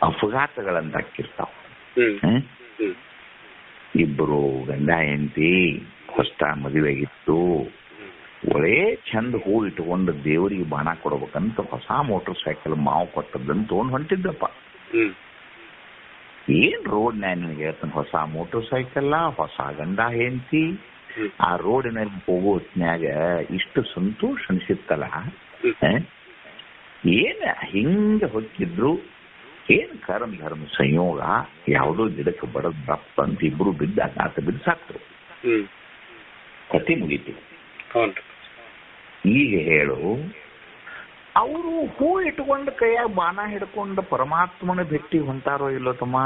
ಅಪಘಾತಗಳಂತ ಹಾಕಿರ್ತಾವ. ಇಬ್ಬರು ಗಂಡ ಹೆಂಡತಿ ಹೊಸ ಮದುವೆಗಿತ್ತು, ಒಳ್ಳೆ ಚಂದ ಹೂ ಇಟ್ಕೊಂಡು ದೇವರಿಗೆ ಬಾಣ ಕೊಡ್ಬೇಕಂತ ಹೊಸ ಮೋಟರ್ ಸೈಕಲ್ ಮಾವು ಕೊಟ್ಟದ್ದನ್ನು ತಗೊಂಡು ಹೊಂಟಿದ್ದಪ್ಪ. ಏನ್ ರೋಡ್ ನಿನಗೆ ಹೇಳ್ತಾನೆ, ಹೊಸ ಮೋಟರ್ ಸೈಕಲ್, ಹೊಸ ಗಂಡ ಹೆಂಡತಿ, ಆ ರೋಡಿನಲ್ಲಿ ಹೋಗೋ ಹೊತ್ನ್ಯಾಗ ಇಷ್ಟು ಸಂತೋಷ ಅನಿಸಿತ್ತಲ್ಲ. ಏನ್ ಹಿಂಗ ಹೊಕ್ಕಿದ್ರು, ಏನ್ ಕರ್ಮ ಧರ್ಮ ಸಂಯೋಗ, ಯಾವುದೋ ಗಿಡಕ್ಕೆ ಬಡದ್ ಬಪ್ಪ ಅಂತ ಇಬ್ರು ಬಿದ್ದಾಗ ಆತ ಬಿದ್ದು ಸಾಕ್ತರು, ಕತೆ ಮುಗೀತಿ. ಈಗ ಹೇಳು, ಅವರು ಹೂ ಇಟ್ಕೊಂಡು ಕೈಯಾಗ ಬಾಣ ಹಿಡ್ಕೊಂಡು ಪರಮಾತ್ಮನ ಭೇಟಿ ಹೊಂಟಾರೋ ಇಲ್ಲೋ ತಮ್ಮ?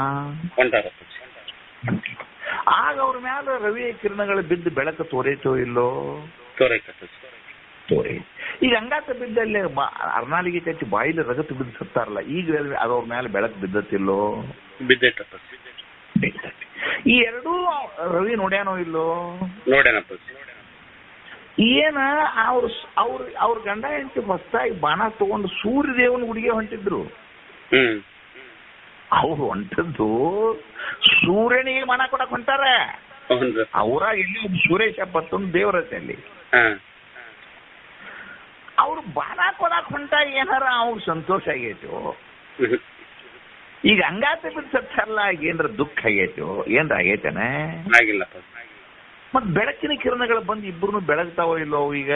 ಆಗ ಅವ್ರ ಮ್ಯಾಲ ರವಿಯ ಕಿರಣಗಳು ಬಿದ್ದು ಬೆಳಕು ತೋರೈತೋ ಇಲ್ಲೋ? ತೋರೈ. ಈಗ ಅಂಗಾತ ಬಿದ್ದಲ್ಲಿ ಅರ್ನಾಲಿಗೆ ಕಚ್ಚಿ ಬಾಯಿಲಿ ರಗತ್ತು ಬಿದ್ದು ಸತ್ತಾರಲ್ಲ, ಈಗ ಅದು ಅವ್ರ ಮೇಲೆ ಬೆಳಕು ಬಿದ್ದತ್ತಿಲ್ಲೋ? ಈ ಎರಡೂ ರವಿ ನೋಡ್ಯಾನೋ ಇಲ್ಲೋ? ಏನ ಅವ್ರ ಗಂಡ ಹೆಂಡತಿ ಹೊಸದಾಗಿ ಬಾಣ ತಗೊಂಡು ಸೂರ್ಯ ದೇವನ ಗುಡಿಗೆ ಹೊಂಟಿದ್ರು. ಅವ್ರು ಹೊಂಟದ್ದು ಸೂರ್ಯನಿಗೆ ಬಾಣ ಕೊಡಕ್ ಹೊಂಟಾರ. ಅವರ ಇಲ್ಲಿ ಸುರೇಶ ಪತ್ತೊಂದು ದೇವರತೆ ಅಲ್ಲಿ ಅವ್ರು ಬಾಣ ಕೊಡಕ್ ಹೊಂಟಾಗ ಏನಾರ ಅವ್ರಿಗೆ ಸಂತೋಷ ಆಗೈತೋ? ಈಗ ಅಂಗಾತ ಬಿದ್ದು ಸತ್ತಲ್ಲ, ಏನ್ರ ದುಃಖ ಆಗೈತೋ? ಏನ್ರ ಆಗೈತೇನೆ? ಆಗಿಲ್ಲ. ಮತ್ ಬೆಳಕಿನ ಕಿರಣಗಳು ಬಂದು ಇಬ್ರು ಬೆಳಗ್ತಾವೋ ಇಲ್ಲೋ? ಈಗ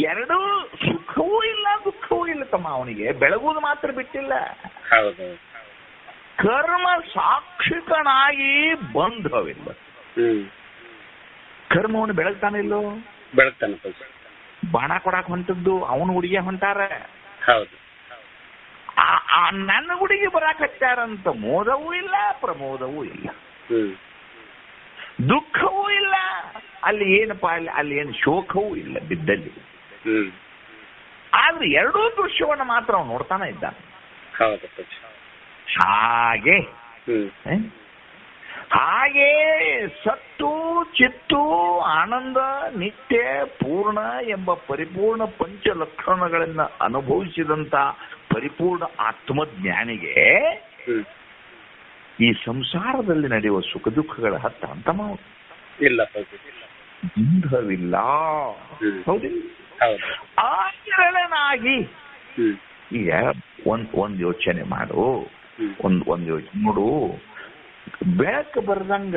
ಎರಡೂ ಸುಖವೂ ಇಲ್ಲ ದುಃಖವೂ ಇಲ್ಲ ತಮ್ಮ. ಅವನಿಗೆ ಬೆಳಗುವುದು ಮಾತ್ರ ಬಿಟ್ಟಿಲ್ಲ, ಕರ್ಮ ಸಾಕ್ಷಿಕನಾಗಿ ಬಂಧವಿಲ್ಲ. ಕರ್ಮವನ್ನು ಬೆಳಗ್ತಾನಿಲ್ಲೋ? ಬೆಳಗ್ತಾನ. ಬಾಣ ಕೊಡಾಕ್ ಹೊಂಟದ್ದು ಅವನ ಹುಡುಗಿಯ ಹೊಂಟಾರ. ನನ್ನ ಗುಡಿಗೆ ಬರಾಕ್ ಹಚ್ಚಾರಂತ ಮೋದವೂ ಇಲ್ಲ, ಪ್ರಮೋದವೂ ಇಲ್ಲ, ದುಃಖವೂ ಇಲ್ಲ. ಅಲ್ಲಿ ಏನಪ್ಪ, ಅಲ್ಲಿ ಏನು ಶೋಕವೂ ಇಲ್ಲ ಬಿದ್ದಲ್ಲಿ. ಆದ್ರೆ ಎರಡೂ ದೃಶ್ಯವನ್ನು ಮಾತ್ರ ಅವನು ನೋಡ್ತಾನೆ ಇದ್ದ. ಹಾಗೆ ಸತ್ತು ಚಿತ್ತು ಆನಂದ ನಿತ್ಯ ಪೂರ್ಣ ಎಂಬ ಪರಿಪೂರ್ಣ ಪಂಚಲಕ್ಷಣಗಳನ್ನ ಅನುಭವಿಸಿದಂತ ಪರಿಪೂರ್ಣ ಆತ್ಮಜ್ಞಾನಿಗೆ ಈ ಸಂಸಾರದಲ್ಲಿ ನಡೆಯುವ ಸುಖ ದುಃಖಗಳ ಹತ್ತ ಅಂತಮ ಇಲ್ಲ, ಬಂಧವಿಲ್ಲ. ಹೌದಿಲ್ಲ? ಆಚರಣೆನಾಗಿ ಈಗ ಒಂದ್ ಯೋಚನೆ ಮಾಡು, ಒಂದ್ ಯೋಚನೆ ನೋಡು. ಬೆಳಕು ಬರ್ದಂಗ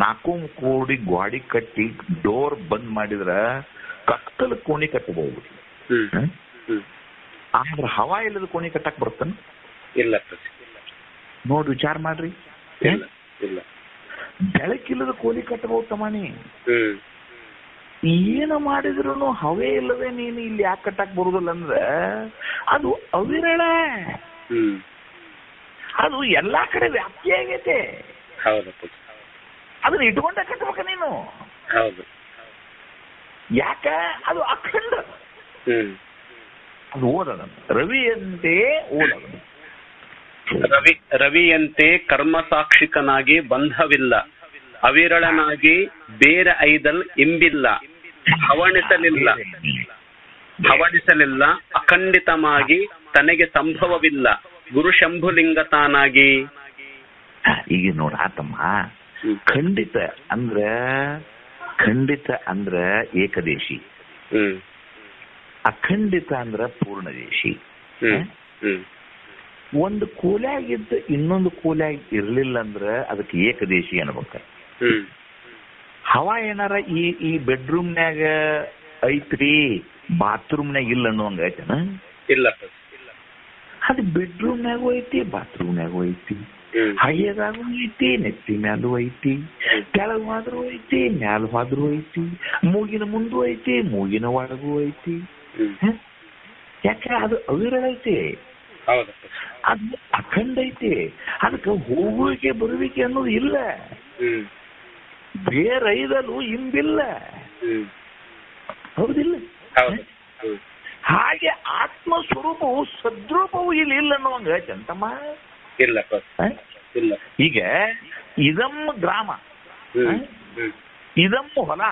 4 ಕೋಡಿ ಗಾಡಿ ಕಟ್ಟಿ ಡೋರ್ ಬಂದ್ ಮಾಡಿದ್ರ ಕತ್ತಲ ಕೋಣಿ ಕಟ್ಟಬಹುದು. ಆದ್ರೆ ಹವಾ ಇಲ್ಲದ ಕೋಣಿ ಕಟ್ಟಕ್ ಬರ್ತಾನ? ಇಲ್ಲ. ನೋಡಿ ವಿಚಾರ ಮಾಡ್ರಿ. ಬೆಳಕಿಲ್ಲದ ಕೋಲಿ ಕಟ್ಟಬಹುದು ತಮಾನಿ. ಏನು ಮಾಡಿದ್ರು ಹವೆ ಇಲ್ಲದೆ ನೀನು ಇಲ್ಲಿ ಯಾಕೆ ಕಟ್ಟಕ್ ಬರುದಿಲ್ಲ ಅಂದ್ರೆ ಅದು ಅವಿರಳ. ಅದು ಎಲ್ಲಾ ಕಡೆ ವ್ಯಾಪ್ತಿ ಆಗೈತೆ. ಅದನ್ನ ಇಟ್ಕೊಂಡ ಕಟ್ಟಬೇಕ ನೀನು. ಯಾಕ? ಅದು ಅಖಂಡ. ಅದು ಓದದ ರವಿಯಂತೆ ಓದದ. ರವಿಯಂತೆ ಕರ್ಮ ಸಾಕ್ಷಿಕನಾಗಿ ಬಂಧವಿಲ್ಲ, ಅವಿರಳನಾಗಿ ಬೇರೆ ಐದಲ್ ಇಂಬಿಲ್ಲ, ಹವಣಿಸಲಿಲ್ಲ ಅಖಂಡಿತವಾಗಿ ತನಗೆ ಸಂಭವವಿಲ್ಲ, ಗುರು ಶಂಭುಲಿಂಗ ತಾನಾಗಿ. ಈಗ ನೋಡ ಆತಮ್ಮ, ಖಂಡಿತ ಅಂದ್ರ ಏಕದೇಶಿ, ಅಖಂಡಿತ ಅಂದ್ರ ಪೂರ್ಣದೇಶಿ. ಒಂದು ಕೋಲ್ಯಾಗಿದ್ದ ಇನ್ನೊಂದು ಕೋಲ್ಯಾಗಿ ಇರ್ಲಿಲ್ಲ ಅಂದ್ರ ಅದಕ್ಕೆ ಏಕದೇಶಿ ಅನ್ಬೇಕ. ಹವಾ ಏನಾರ ಈ ಬೆಡ್ರೂಮ್ನ್ಯಾಗ ಐತ್ರಿ, ಬಾತ್ರೂಮ್ನ್ಯಾಗ ಇಲ್ಲ ಅನ್ನೋಂಗ ಐತನ? ಇಲ್ಲ. ಅದು ಬೆಡ್ರೂಮ್ನ್ಯಾಗೂ ಐತಿ, ಬಾತ್ರೂಮ್ನ್ಯಾಗೂ ಐತಿ, ಹೈಯದಾಗೂ ಐತಿ, ನೆತ್ತಿ ಮ್ಯಾಲೂ ಐತಿ, ಕೆಳಗ್ ಹೋದ್ರೂ ಐತಿ, ಮ್ಯಾಲ ಹೋದ್ರೂ ಐತಿ, ಮೂಗಿನ ಮುಂದೂ ಐತಿ, ಮೂಗಿನ ಒಳಗೂ ಐತಿ. ಯಾಕೆ? ಅದು ಅವಿರಳ ಐತಿ, ಅದು ಅಖಂಡ ಐತಿ. ಅದಕ್ಕೆ ಹೋಗುವಿಕೆ ಬರುವಿಕೆ ಅನ್ನೋದು ಇಲ್ಲ, ಬೇರೈದಲು ಇಂಬಿಲ್ಲ. ಹೌದಿಲ್ಲ? ಹಾಗೆ ಆತ್ಮ ಸ್ವರೂಪವು ಸದ್ರೂಪವು ಇಲ್ಲಿ ಇಲ್ಲ ಅನ್ನುವಂಗ ಚಂತಮ್ಮ. ಇಲ್ಲ. ಈಗ ಇದಮ್ಮ ಗ್ರಾಮ, ಇದಮ್ಮ ಹೊಲ,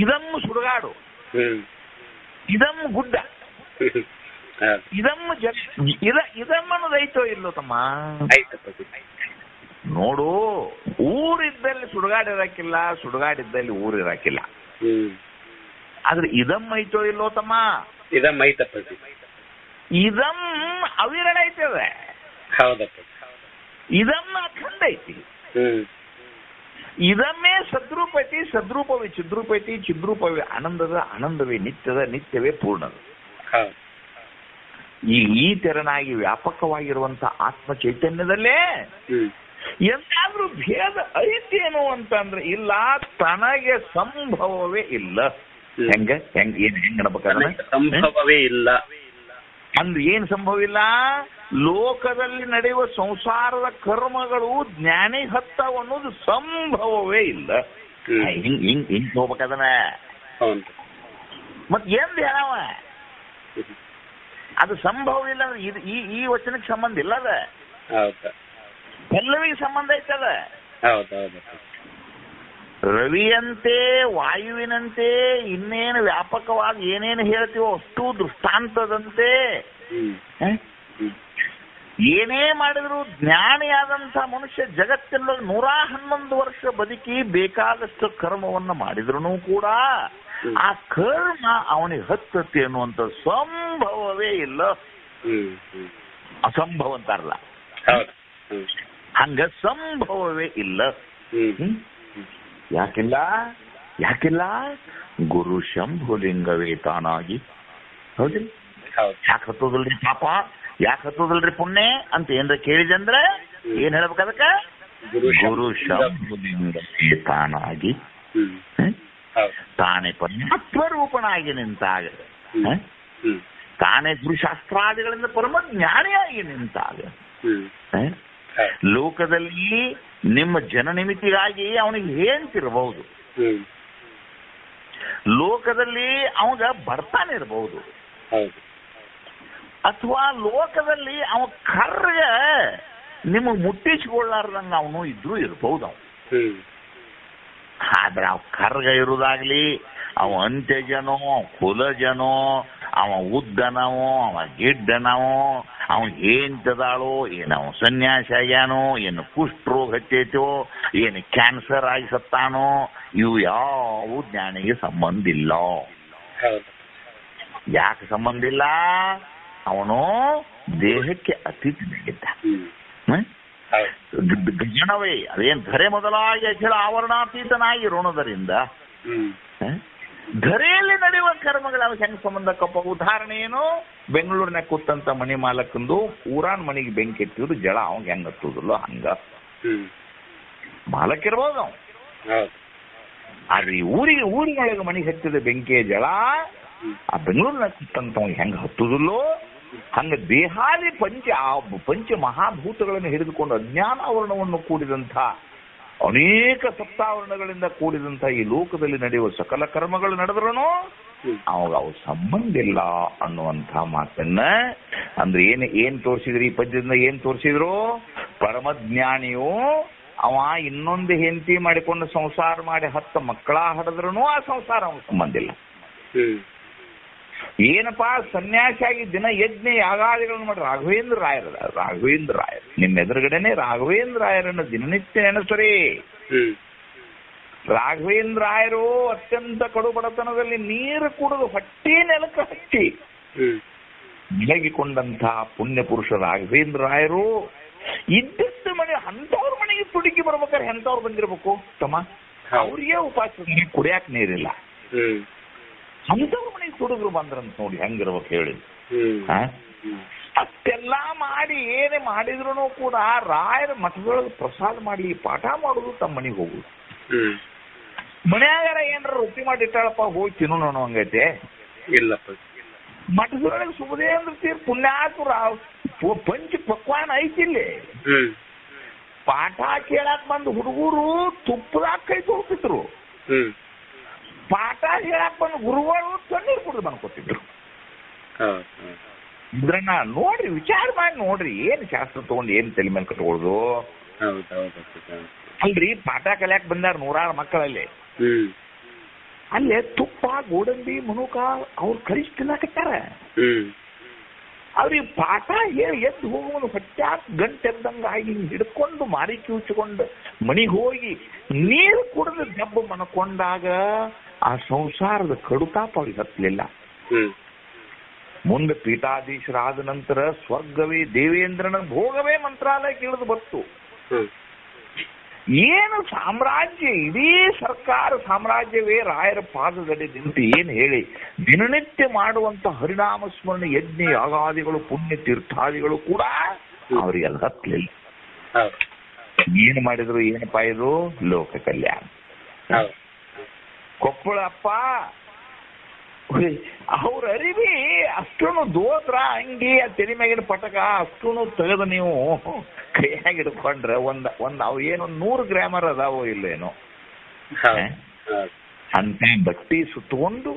ಇದಮ್ಮ ಸುಡುಗಾಡು, ಇದಮ್ಮ ಗುಡ್ಡ, ಇದಮ್ಮ ಇದಮ್ಮ ಅನ್ನೋದು ಐತೋ ಇಲ್ಲೋ ತಮ್ಮ? ನೋಡು, ಊರಿದ್ದಲ್ಲಿ ಸುಡುಗಾಡು ಇರಾಕಿಲ್ಲ, ಸುಡುಗಾಡಿದ್ದಲ್ಲಿ ಊರು ಇರಾಕಿಲ್ಲ. ಆದ್ರೆ ಇದಮ್ಮ ಐತೋ ಇಲ್ಲೋ ತಮ್ಮ? ಇದಮ್ಮ ಐತಪ್ಪ. ಇದಂ ಅವಿರಳ ಐತದ, ಹೌದಪ್ಪ. ಇದಂ ಅಖಂಡ ಐತಿ. ಇದಮ್ಮೇ ಸದ್ರೂಪ ಐತಿ, ಸದ್ರೂಪವೇ ಚಿದ್ರೂಪ ಐತಿ, ಚಿದ್ರೂಪವೇ ಆನಂದದ, ಆನಂದವೇ ನಿತ್ಯದ, ನಿತ್ಯವೇ ಪೂರ್ಣದ. ಈ ತೆರನಾಗಿ ವ್ಯಾಪಕವಾಗಿರುವಂತ ಆತ್ಮ ಚೈತನ್ಯದಲ್ಲೇ ಎಂತಾದ್ರೂ ಭೇದ ಐತೇನು ಅಂತಂದ್ರೆ ಇಲ್ಲ, ತನಗೆ ಸಂಭವವೇ ಇಲ್ಲ. ಹೆಂಗಬೇಕಾದ್ರೆ ಸಂಭವವೇ ಇಲ್ಲ ಅಂದ್ರೆ ಏನ್ ಸಂಭವ ಇಲ್ಲ? ಲೋಕದಲ್ಲಿ ನಡೆಯುವ ಸಂಸಾರದ ಕರ್ಮಗಳು ಜ್ಞಾನಿ ಹತ್ತವ ಅನ್ನೋದು ಸಂಭವವೇ ಇಲ್ಲ. ಹಿಂಗ್ ಹೋಗ್ಬೇಕದನ್ನ ಮತ್ ಏನ್ ಹೇಳವ? ಅದು ಸಂಭವ ಇಲ್ಲ ಅಂದ್ರೆ ಇದು ಈ ವಚನಕ್ಕೆ ಸಂಬಂಧ ಇಲ್ಲ. ಅದ ಎಲ್ಲವಿಗೆ ಸಂಬಂಧ ಐತದ. ರವಿಯಂತೆ ವಾಯುವಿನಂತೆ ಇನ್ನೇನು ವ್ಯಾಪಕವಾಗಿ ಏನೇನು ಹೇಳ್ತೀವೋ ಅಷ್ಟು ದೃಷ್ಟಾಂತದಂತೆ ಏನೇ ಮಾಡಿದ್ರು ಜ್ಞಾನಿಯಾದಂಥ ಮನುಷ್ಯ ಜಗತ್ತಿನ 111 ವರ್ಷ ಬದುಕಿ ಬೇಕಾದಷ್ಟು ಕರ್ಮವನ್ನ ಮಾಡಿದ್ರು ಕೂಡ ಆ ಕರ್ಮ ಅವನಿಗೆ ಹತ್ತತ್ತೆ ಅನ್ನುವಂಥ ಸಂಭವವೇ ಇಲ್ಲ. ಅಸಂಭವ ಅಂತಾರಲ್ಲ, ಹಂಗ ಸಂಭವವೇ ಇಲ್ಲ. ಯಾಕಿಲ್ಲ? ಗುರು ಶಂಭುಲಿಂಗವೇ ತಾನಾಗಿ. ಹೌದ್ರಿ? ಯಾಕೆ ಹತ್ತೋದಲ್ರಿ ಪಾಪ, ಯಾಕೆ ಹತ್ತೋದಲ್ರಿ ಪುಣ್ಯ ಅಂತ ಏನ್ರ ಕೇಳಿದಂದ್ರೆ ಏನ್ ಹೇಳ್ಬೇಕು ಅದಕ್ಕ? ಗುರು ಶಂಭುಲಿಂಗವೇ ತಾನಾಗಿ, ತಾನೇ ಪರಮಾತ್ಮರೂಪನಾಗಿ ನಿಂತಾಗ, ತಾನೇ ಗುರುಶಾಸ್ತ್ರಾದಿಗಳಿಂದ ಪರಮ ಜ್ಞಾನಿಯಾಗಿ ನಿಂತಾಗ, ಲೋಕದಲ್ಲಿ ನಿಮ್ಮ ಜನನಿಮಿತಿಗಾಗಿ ಅವನಿಗೆ ಹೇಳ್ತಿರಬಹುದು, ಲೋಕದಲ್ಲಿ ಅವಾಗ ಬರ್ತಾನೆ ಇರಬಹುದು, ಅಥವಾ ಲೋಕದಲ್ಲಿ ಅವ ಕರ್ಗ ನಿಮಗ್ ಮುಟ್ಟಿಸಿಕೊಳ್ಳಾರ್ದಂಗ ಅವನು ಇದ್ರೂ ಇರಬಹುದು. ಅವನು ಆದ್ರೆ ಅವ ಕರ್ಗ ಇರುವುದಾಗ್ಲಿ, ಅವ ಅಂತ್ಯಜನೋ ಕುಲಜನೋ, ಅವ ಉದ್ದನವೋ ಅವ ಗಿಡ್ಡನವೋ, ಅವ ಏನ್ತದಾಳೋ, ಏನು ಅವ ಸನ್ಯಾಸಿ ಆಗ್ಯಾನೋ, ಏನು ಕುಷ್ಠರೋಗ ಹತ್ತೈತೋ, ಏನು ಕ್ಯಾನ್ಸರ್ ಆಗಿ ಸತ್ತಾನೋ, ಇವು ಯಾವ ಜ್ಞಾನಿಗೆ ಸಂಬಂಧ ಇಲ್ಲ. ಯಾಕೆ ಸಂಬಂಧ ಇಲ್ಲ? ಅವನು ದೇಹಕ್ಕೆ ಅತೀತನಾಗಿದ್ದ. ಗಜನವೇ ಅದೇನ್ ಧರೆ ಮೊದಲಾಗಿ ಅಖಿಲ ಆವರಣಾತೀತನಾಗಿ ಋಣದರಿಂದ ಧರೆಯಲ್ಲಿ ನಡೆಯುವ ಕರ್ಮಗಳು ಅವ ಹೆಂಗ್ ಸಂಬಂಧಕ್ಕಪ್ಪ? ಉದಾಹರಣೆ ಏನು? ಬೆಂಗಳೂರಿನಾಗ ಕೂತಂತ ಮನೆ ಮಾಲಕಂದು ಊರಾನ್ ಮನೆಗೆ ಬೆಂಕಿ ಎತ್ತಿದ್ರು ಜಳ ಅವಂಗ ಹೆಂಗ್ ಹತ್ತುದಿಲ್ಲ ಹಂಗ ಮಾಲಕ್ ಇರ್ಬೋದು ಅವ್. ಆದ್ರೆ ಈ ಊರಿನೊಳಗೆ ಮನೆಗೆ ಹತ್ತಿದ ಬೆಂಕಿಯ ಜಳ ಆ ಬೆಂಗಳೂರಿನಾಗ ಕೂತಂತ ಹೆಂಗ್ ಹತ್ತುದಿಲ್ಲೋ ಹಂಗ ದೇಹಾದಿ ಪಂಚ ಮಹಾಭೂತಗಳನ್ನು ಹಿಡಿದುಕೊಂಡು ಅಜ್ಞಾನಾವರಣವನ್ನು ಕೂಡಿದಂಥ ಅನೇಕ ಸಪ್ತಾವರಣಗಳಿಂದ ಕೂಡಿದಂಥ ಈ ಲೋಕದಲ್ಲಿ ನಡೆಯುವ ಸಕಲ ಕರ್ಮಗಳು ನಡೆದ್ರೂ ಅವಾಗ ಅವು ಸಂಬಂಧ ಇಲ್ಲ ಅನ್ನುವಂಥ ಮಾತನ್ನ ಅಂದ್ರೆ ಏನ್ ತೋರಿಸಿದ್ರಿ? ಈ ಪದ್ಯದಿಂದ ಏನ್ ತೋರಿಸಿದ್ರು? ಪರಮಜ್ಞಾನಿಯು ಅವ ಇನ್ನೊಂದು ಹೆಂಡತಿ ಮಾಡಿಕೊಂಡು ಸಂಸಾರ ಮಾಡಿ 10 ಮಕ್ಕಳ ಹಡಿದ್ರೂ ಆ ಸಂಸಾರ ಅವನ ಸಂಬಂಧ ಇಲ್ಲ. ಏನಪ್ಪಾ ಸನ್ಯಾಸಿಯಾಗಿ ದಿನ ಯಜ್ಞ ಯಾಗಾದಿಗಳನ್ನು ಮಾಡಿ ರಾಘವೇಂದ್ರ ರಾಯರ್ ನಿಮ್ಮ ಎದುರುಗಡೆನೆ ರಾಘವೇಂದ್ರ ರಾಯರನ್ನು ದಿನನಿತ್ಯ ನೆನೆಸ್ರಿ. ರಾಘವೇಂದ್ರ ರಾಯರು ಅತ್ಯಂತ ಕಡು ಬಡತನದಲ್ಲಿ ನೀರು ಕುಡಿದು ಹೊಟ್ಟೆ ನೆಲಕ್ಕೆ ಹಚ್ಚಿ ಬೆಳಗಿಕೊಂಡಂತಹ ಪುಣ್ಯ ಪುರುಷ ರಾಘವೇಂದ್ರ ರಾಯರು ಇದ್ದಷ್ಟು ಮನೆ ಅಂತವ್ರ ಮನೆಗೆ ತುಡುಕಿ ಬರ್ಬೇಕಾದ್ರೆ ಎಂತವ್ರು ಬಂದಿರ್ಬೇಕು ತಮ್ಮ? ಅವ್ರಿಗೆ ಉಪಾಸ ಕುಡಿಯಾಕ ನೀರಿಲ್ಲ, ಅಂತವ್ರ ಮನೆಗೆ ತುಡುಗರು ಬಂದ್ರಂತ ನೋಡಿ ಹೆಂಗಿರ್ಬೇಕು ಹೇಳಿ. ಅಷ್ಟೆಲ್ಲ ಮಾಡಿ ಏನೇ ಮಾಡಿದ್ರು ಕೂಡ ರಾಯರ ಮಠದೊಳಗೆ ಪ್ರಸಾದ ಮಾಡಿ ಪಾಠ ಮಾಡುದು, ತಮ್ಮ ಮನೆಗೆ ಹೋಗುದು. ಮನ್ಯಾಗಾರ ಏನಾರ ರೊಟ್ಟಿ ಮಾಡಿಟ್ಟಾಳಪ್ಪ ಹೋಗಿ ತಿನ್ನೋಣ ಅನ್ನೋ ಹಂಗೈತೆ ಇಲ್ಲಪ್ಪ. ಮಠದೊಳಗೆ ಸುಬುಧೇಂದ್ರ ತೀರ್ ಪುಣ್ಯಾತುರ ಪಂಚ ಪಕ್ವಾನ ಐತಿಲ್ಲಿ. ಪಾಠ ಕೇಳಾಕ್ ಬಂದು ಹುಡುಗರು ತುಪ್ಪದಾಗ ಕೈ ತೊಳ್ತಿದ್ರು, ಪಾಠ ಹೇಳಕ್ ಬಂದು ಗುರುಗಳು ತಣ್ಣೀರು ಕುಡಿದು ಬಂದ್ಕೊತಿದ್ರು. ಇದ್ರನ್ನ ನೋಡ್ರಿ, ವಿಚಾರ ಮಾಡಿ ನೋಡ್ರಿ, ಏನ್ ಶಾಸ್ತ್ರ ತಗೊಂಡು ಏನ್ ತಲೆ ಮೇಲೆ ಕಟ್ಕೊಳ್ಳೋದು ಅಲ್ರಿ. ಪಾಠ ಕಲಿಯಾಕ್ ಬಂದಾರ 100 ಮಕ್ಕಳಲ್ಲಿ, ಅಲ್ಲೇ ತುಪ್ಪ ಗೋಡಂಬಿ ಮನುಕ ಅವ್ರು ಕಲಿಸಿ ತಿನ್ನಾಕತ್ತಾರ. ಅವ್ರಿಗೆ ಪಾಠ ಹೇಳಿ ಎದ್ದು ಹೋಗುವುದು ಹೊಟ್ಟೆ ಗಂಟೆದ್ದಂಗ ಆಗಿ ಹಿಡ್ಕೊಂಡು ಮಾರಿ ಕಿವುಚಿಕೊಂಡು ಮನಿಗೆ ಹೋಗಿ ನೀರು ಕುಡಿದು ದಬ್ಬ ಮನ್ಕೊಂಡಾಗ ಆ ಸಂಸಾರದ ಕಡುತಾಪ ಅವ್ರಿಗೆ ಹತ್ತಲಿಲ್ಲ. ಮುಂದೆ ಪೀಠಾಧೀಶರಾದ ನಂತರ ಸ್ವರ್ಗವೇ ದೇವೇಂದ್ರನ ಭೋಗವೇ ಮಂತ್ರಾಲಯಕ್ಕೆ ಇಳಿದು ಬಂತು. ಏನು ಸಾಮ್ರಾಜ್ಯ, ಇಡೀ ಸರ್ಕಾರ ಸಾಮ್ರಾಜ್ಯವೇ ರಾಯರ ಪಾದದಡಿ ನಿಂತು ಏನು ಹೇಳಿ ದಿನನಿತ್ಯ ಮಾಡುವಂತ ಹರಿನಾಮ ಸ್ಮರಣೆ ಯಜ್ಞ ಯಾಗಾದಿಗಳು ಪುಣ್ಯ ತೀರ್ಥಾದಿಗಳು ಕೂಡ ಅವರಿಗೆಲ್ಲ ಹತ್ತಲಿಲ್ಲ. ಏನು ಮಾಡಿದ್ರು, ಏನಪ್ಪಾ ಇದು ಲೋಕ ಕಲ್ಯಾಣ. ಕೊಪ್ಪಳ ಅಪ್ಪ ಅವ್ರ ಅರಿವಿ ಅಷ್ಟೂನು ದೋತ್ರ ಅಂಗಿ ತಲೆ ಮ್ಯಾಗಿನ ಪಟಕ ಅಷ್ಟೂನು ತೆಗೆದು ನೀವು ಕೈಯಾಗಿ ಹಿಡ್ಕೊಂಡ್ರೆ ಒಂದ್ ಅವು ಏನು 100 ಗ್ರಾಮರ್ ಅದಾವೋ ಇಲ್ಲೇನೋ ಅಂತ ಬಟ್ಟಿ ಸುತ್ತಕೊಂಡು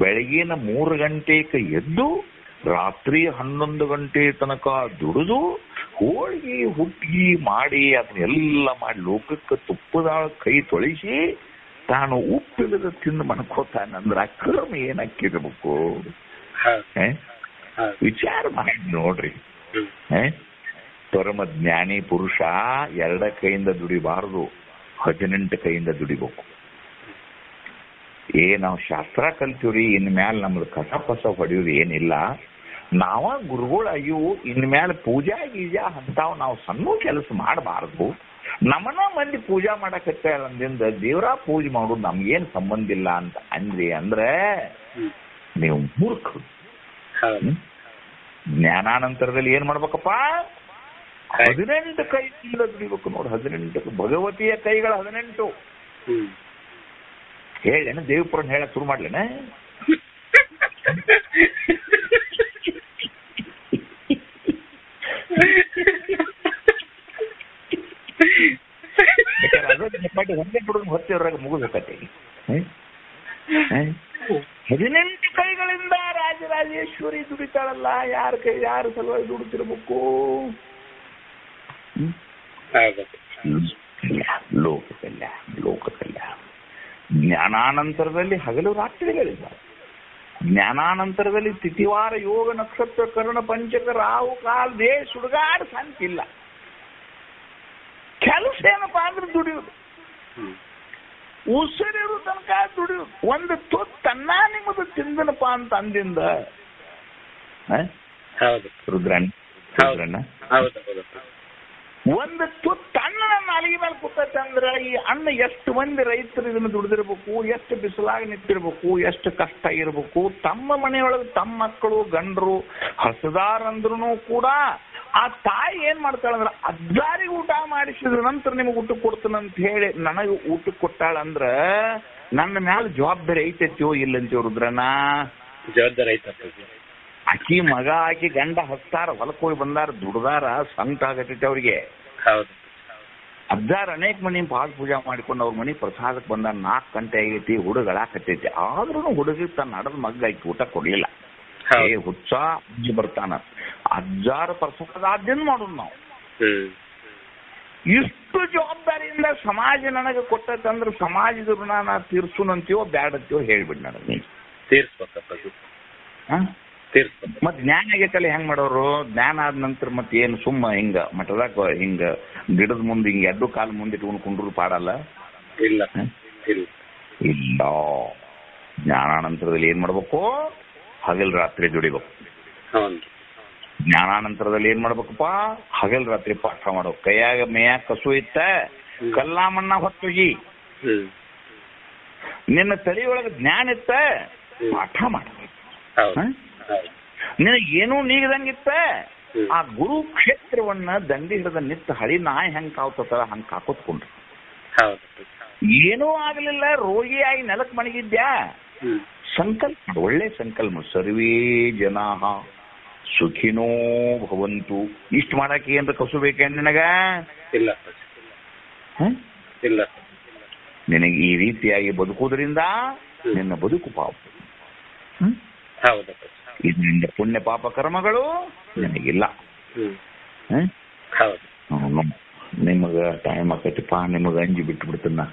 ಬೆಳಗಿನ 3 ಗಂಟೆಗೆ ಎದ್ದು ರಾತ್ರಿ 11 ಗಂಟೆ ತನಕ ದುಡಿದು ಹೋಳಿಗೆ ಹುಟ್ಟಿ ಮಾಡಿ ಅದನ್ನೆಲ್ಲ ಮಾಡಿ ಲೋಕಕ್ಕೆ ತುಪ್ಪದ ಕೈ ತೊಳಿಸಿ ತಾನು ಉಪ್ಪಿಲ್ಲದ ತಿಂದು ಮನ್ಕೋತಾನಂದ್ರ ಕರ್ಮ ಏನಕ್ಕಿರ್ಬೇಕು? ವಿಚಾರ ಮಾಡಿ ನೋಡ್ರಿ. ಪರಮ ಜ್ಞಾನಿ ಪುರುಷ 2 ಕೈಯಿಂದ ದುಡಿಬಾರದು, 18 ಕೈಯಿಂದ ದುಡಿಬೇಕು. ನಾವು ಶಾಸ್ತ್ರ ಕಲ್ತೀವ್ರಿ, ಇನ್ಮ್ಯಾಲ ನಮ್ದು ಕಸ ಪಸ ಹೊಡೆಯೋದು ಏನಿಲ್ಲ. ನಾವ ಗುರುಗಳು ಅಯ್ಯೋ ಇನ್ಮ್ಯಾಲ ಪೂಜಾ ಗೀಜಾ ಅಂತಾವ್ ನಾವು ಸಣ್ಣ ಕೆಲಸ ಮಾಡಬಾರದು. ನಮ್ಮನ್ನ ಮಂದಿ ಪೂಜಾ ಮಾಡಕತ್ತ ಅಂದಿಂದ ದೇವರ ಪೂಜೆ ಮಾಡೋದು ನಮ್ಗೇನ್ ಸಂಬಂಧ ಇಲ್ಲ ಅಂತ ಅಂದ್ರೆ ನೀವು ಮೂರ್ಖರು. ಜ್ಞಾನಾನಂತರದಲ್ಲಿ ಏನ್ ಮಾಡ್ಬೇಕಪ್ಪ? 18 ಕೈಯಿಂದ ದುಡಿಬೇಕು ನೋಡಿ. 18 ಭಗವತಿಯ ಕೈಗಳ 18 ಹೇಳೇನ ದೇವಪುರನ್ ಹೇಳಕ್ ಶುರು ಮಾಡ್ಲೇನ? ಹೊತ್ತಿವ್ರಾಗ ಮುಗಿದಕತ್ತೆ. 18 ಕೈಗಳಿಂದ ರಾಜರಾಜೇಶ್ವರಿ ದುಡಿತಾಳಲ್ಲ, ಯಾರ ಸಲುವಾಗಿ ದುಡಿತಿರ್ಬೇಕು? ಲೋಕ ಕಲ್ಯಾಣ. ಜ್ಞಾನಾನಂತರದಲ್ಲಿ ಹಗಲು ರಾತ್ರಿಗಳಿಲ್ಲ. ಜ್ಞಾನಾನಂತರದಲ್ಲಿ ತಿಥಿವಾರ ಯೋಗ ನಕ್ಷತ್ರ ಕರ್ಣ ಪಂಚಕ ರಾಹು ಕಾಲ ದೇಹ ಸುಡುಗಾಡು ಶಾಂತಿಲ್ಲ. ಕೆಲಸ ಏನಪ್ಪಾ ಅಂದ್ರೆ ದುಡಿಯುವುದು, ಉಸಿರಿರು ತನಕ ದುಡಿಯುವುದು. ಒಂದು ತುತ್ತನ್ನ ನಿಮ್ಮದು ತಿಂದನಪ್ಪ ಅಂತ ಅಂದಿಂದ ರುದ್ರಣ್ಣ ಒಂದು ತುತ್ತ ಅನ್ನ ನನ್ನ ಅಲ್ಲಿಗೆ ಮೇಲೆ ಕೂತೈತೆ ಅಂದ್ರೆ ಈ ಅನ್ನ ಎಷ್ಟು ಮಂದಿ ರೈತರು ಇದನ್ನು ದುಡಿದಿರ್ಬೇಕು, ಎಷ್ಟು ಬಿಸಿಲಾಗಿ ನಿಂತಿರ್ಬೇಕು, ಎಷ್ಟು ಕಷ್ಟ ಇರ್ಬೇಕು. ತಮ್ಮ ಮನೆಯೊಳಗೆ ತಮ್ಮ ಮಕ್ಕಳು ಗಂಡರು ಹಸದಾರಂದ್ರೂ ಕೂಡ ಆ ತಾಯಿ ಏನ್ ಮಾಡ್ತಾಳಂದ್ರ ಅಜ್ಜಾರಿಗೆ ಊಟ ಮಾಡಿಸಿದ್ರ ನಂತರ ನಿಮಗೆ ಊಟ ಕೊಡ್ತಾನಂತ ಹೇಳಿ ನನಗೆ ಊಟ ಕೊಟ್ಟಾಳಂದ್ರ ನನ್ನ ಮ್ಯಾಲ ಜವಾಬ್ದಾರಿ ಐತೈತಿಯೋ ಇಲ್ಲಂತೀವ್ ರುದ್ರಣ್ಣ? ಜವಾಬ್ದಾರಿ ಐತ. ಆಕಿ ಮಗ ಆಕಿ ಗಂಡ ಹಸ್ತಾರ, ಹೊಲಕ್ಕೆ ಹೋಗಿ ಬಂದಾರ, ದುಡ್ದಾರ, ಸಂಕಟ ಆಗತೈತಿ ಅವ್ರಿಗೆ. ಅಜ್ಜಾರ ಅನೇಕ ಮನಿ ಪಾದ ಪೂಜಾ ಮಾಡಿಕೊಂಡು ಅವ್ರ ಮನಿ ಪ್ರಸಾದಕ್ಕೆ ಬಂದಾರ. 4 ಗಂಟೆ ಆಗೈತಿ, ಹುಡುಗಳಾಕತ್ತೈತಿ. ಆದ್ರೂ ಹುಡುಗಿ ತನ್ನ ಹಡದ ಮಗ್ಗ ಆಕಿ ಊಟ ಕೊಡ್ಲಿಲ್ಲ. ಹುಚ್ಚ ಅಜ್ಜಿ ಬರ್ತಾನ, ಅಜ್ಜಾರ ಪ್ರಸಾದಾದ್ಯನ್ ಮಾಡೋದು ನಾವು. ಇಷ್ಟು ಜವಾಬ್ದಾರಿಯಿಂದ ಸಮಾಜ ನನಗೆ ಕೊಟ್ಟಂದ್ರೆ ಸಮಾಜದ ಋಣ ನಾ ತೀರ್ಸುನಂತೀವೋ ಬ್ಯಾಡಂತೀವೋ ಹೇಳ್ಬಿಡ್ ನನಗೆ. ನೀ ಮತ್ ಜ್ಞಾನ ಆಗೈತಲ್ಲ ಹೆಂಗ್ ಮಾಡೋರು? ಜ್ಞಾನ ಆದ ನಂತರ ಮತ್ತೆ ಏನು ಸುಮ್ಮ ಹಿಂಗ ಮಠದಾಗ ಹಿಂಗ ಗಿಡದ ಮುಂದೆ ಹಿಂಗ 2 ಕಾಲು ಮುಂದೆ ಇಟ್ಕೊಂಡು ಕುಂಡ್ರು ಪಾಡಲ್ಲ? ಇಲ್ಲ. ಜ್ಞಾನಾನಂತರದಲ್ಲಿ ಏನ್ ಮಾಡ್ಬೇಕು? ಹಗಲ್ ರಾತ್ರಿ ದುಡಿಬೇಕು. ಜ್ಞಾನಾನಂತರದಲ್ಲಿ ಏನ್ ಮಾಡ್ಬೇಕಪ್ಪ? ಹಗಲ್ ರಾತ್ರಿ ಪಾಠ ಮಾಡ್ಬೇಕು. ಕೈಯಾಗ ಮೇಯಾಗ ಕಸು ಇತ್ತ ಕಲ್ಲ ಮಣ್ಣ ಹೊತ್ತೋಗಿ, ನಿನ್ನ ತಲೆಯೊಳಗೆ ಜ್ಞಾನ ಇತ್ತ ಪಾಠ ಮಾಡ್ಬೇಕು. ನಿನಗೆ ಏನೂ ನೀಗದಂಗಿತ್ತ ಆ ಗುರು ಕ್ಷೇತ್ರವನ್ನ ದಂಡಿ ಹಿಡಿದ ನಿತ್ತ ಹಳಿ ನಾಯಿ ಹೆಂಗ್ ಕಾವ್ತಲ್ಲ ಹಂಗ್ ಕಾಕೋತ್ಕೊಂಡ್ರಿ. ಏನೂ ಆಗ್ಲಿಲ್ಲ, ರೋಗಿಯಾಗಿ ನೆಲಕ್ ಮಣಗಿದ್ಯಾ, ಸಂಕಲ್ಪ ಒಳ್ಳೆ ಸಂಕಲ್ಪ. ಸರ್ವೇ ಜನಾ ಸುಖಿನೋ ಭವಂತು. ಇಷ್ಟ ಮಾಡಕ್ಕೆ ಏನ್ರ ಕಸು ಬೇಕೇನ್ ನಿನಗ? ಇಲ್ಲ. ನಿನಗೆ ಈ ರೀತಿಯಾಗಿ ಬದುಕುವುದರಿಂದ ನಿನ್ನ ಬದುಕು ಪಾಪ. ಇದರಿಂದ ಪುಣ್ಯ ಪಾಪ ಕರ್ಮಗಳು ನಿನಗಿಲ್ಲ. ನಿಮಗ ಟೈಮ್ ಆಕೈತಿಪ್ಪ, ನಿಮಗ ಅಂಜಿ ಬಿಟ್ಟು ಬಿಡ್ತನ್ನ.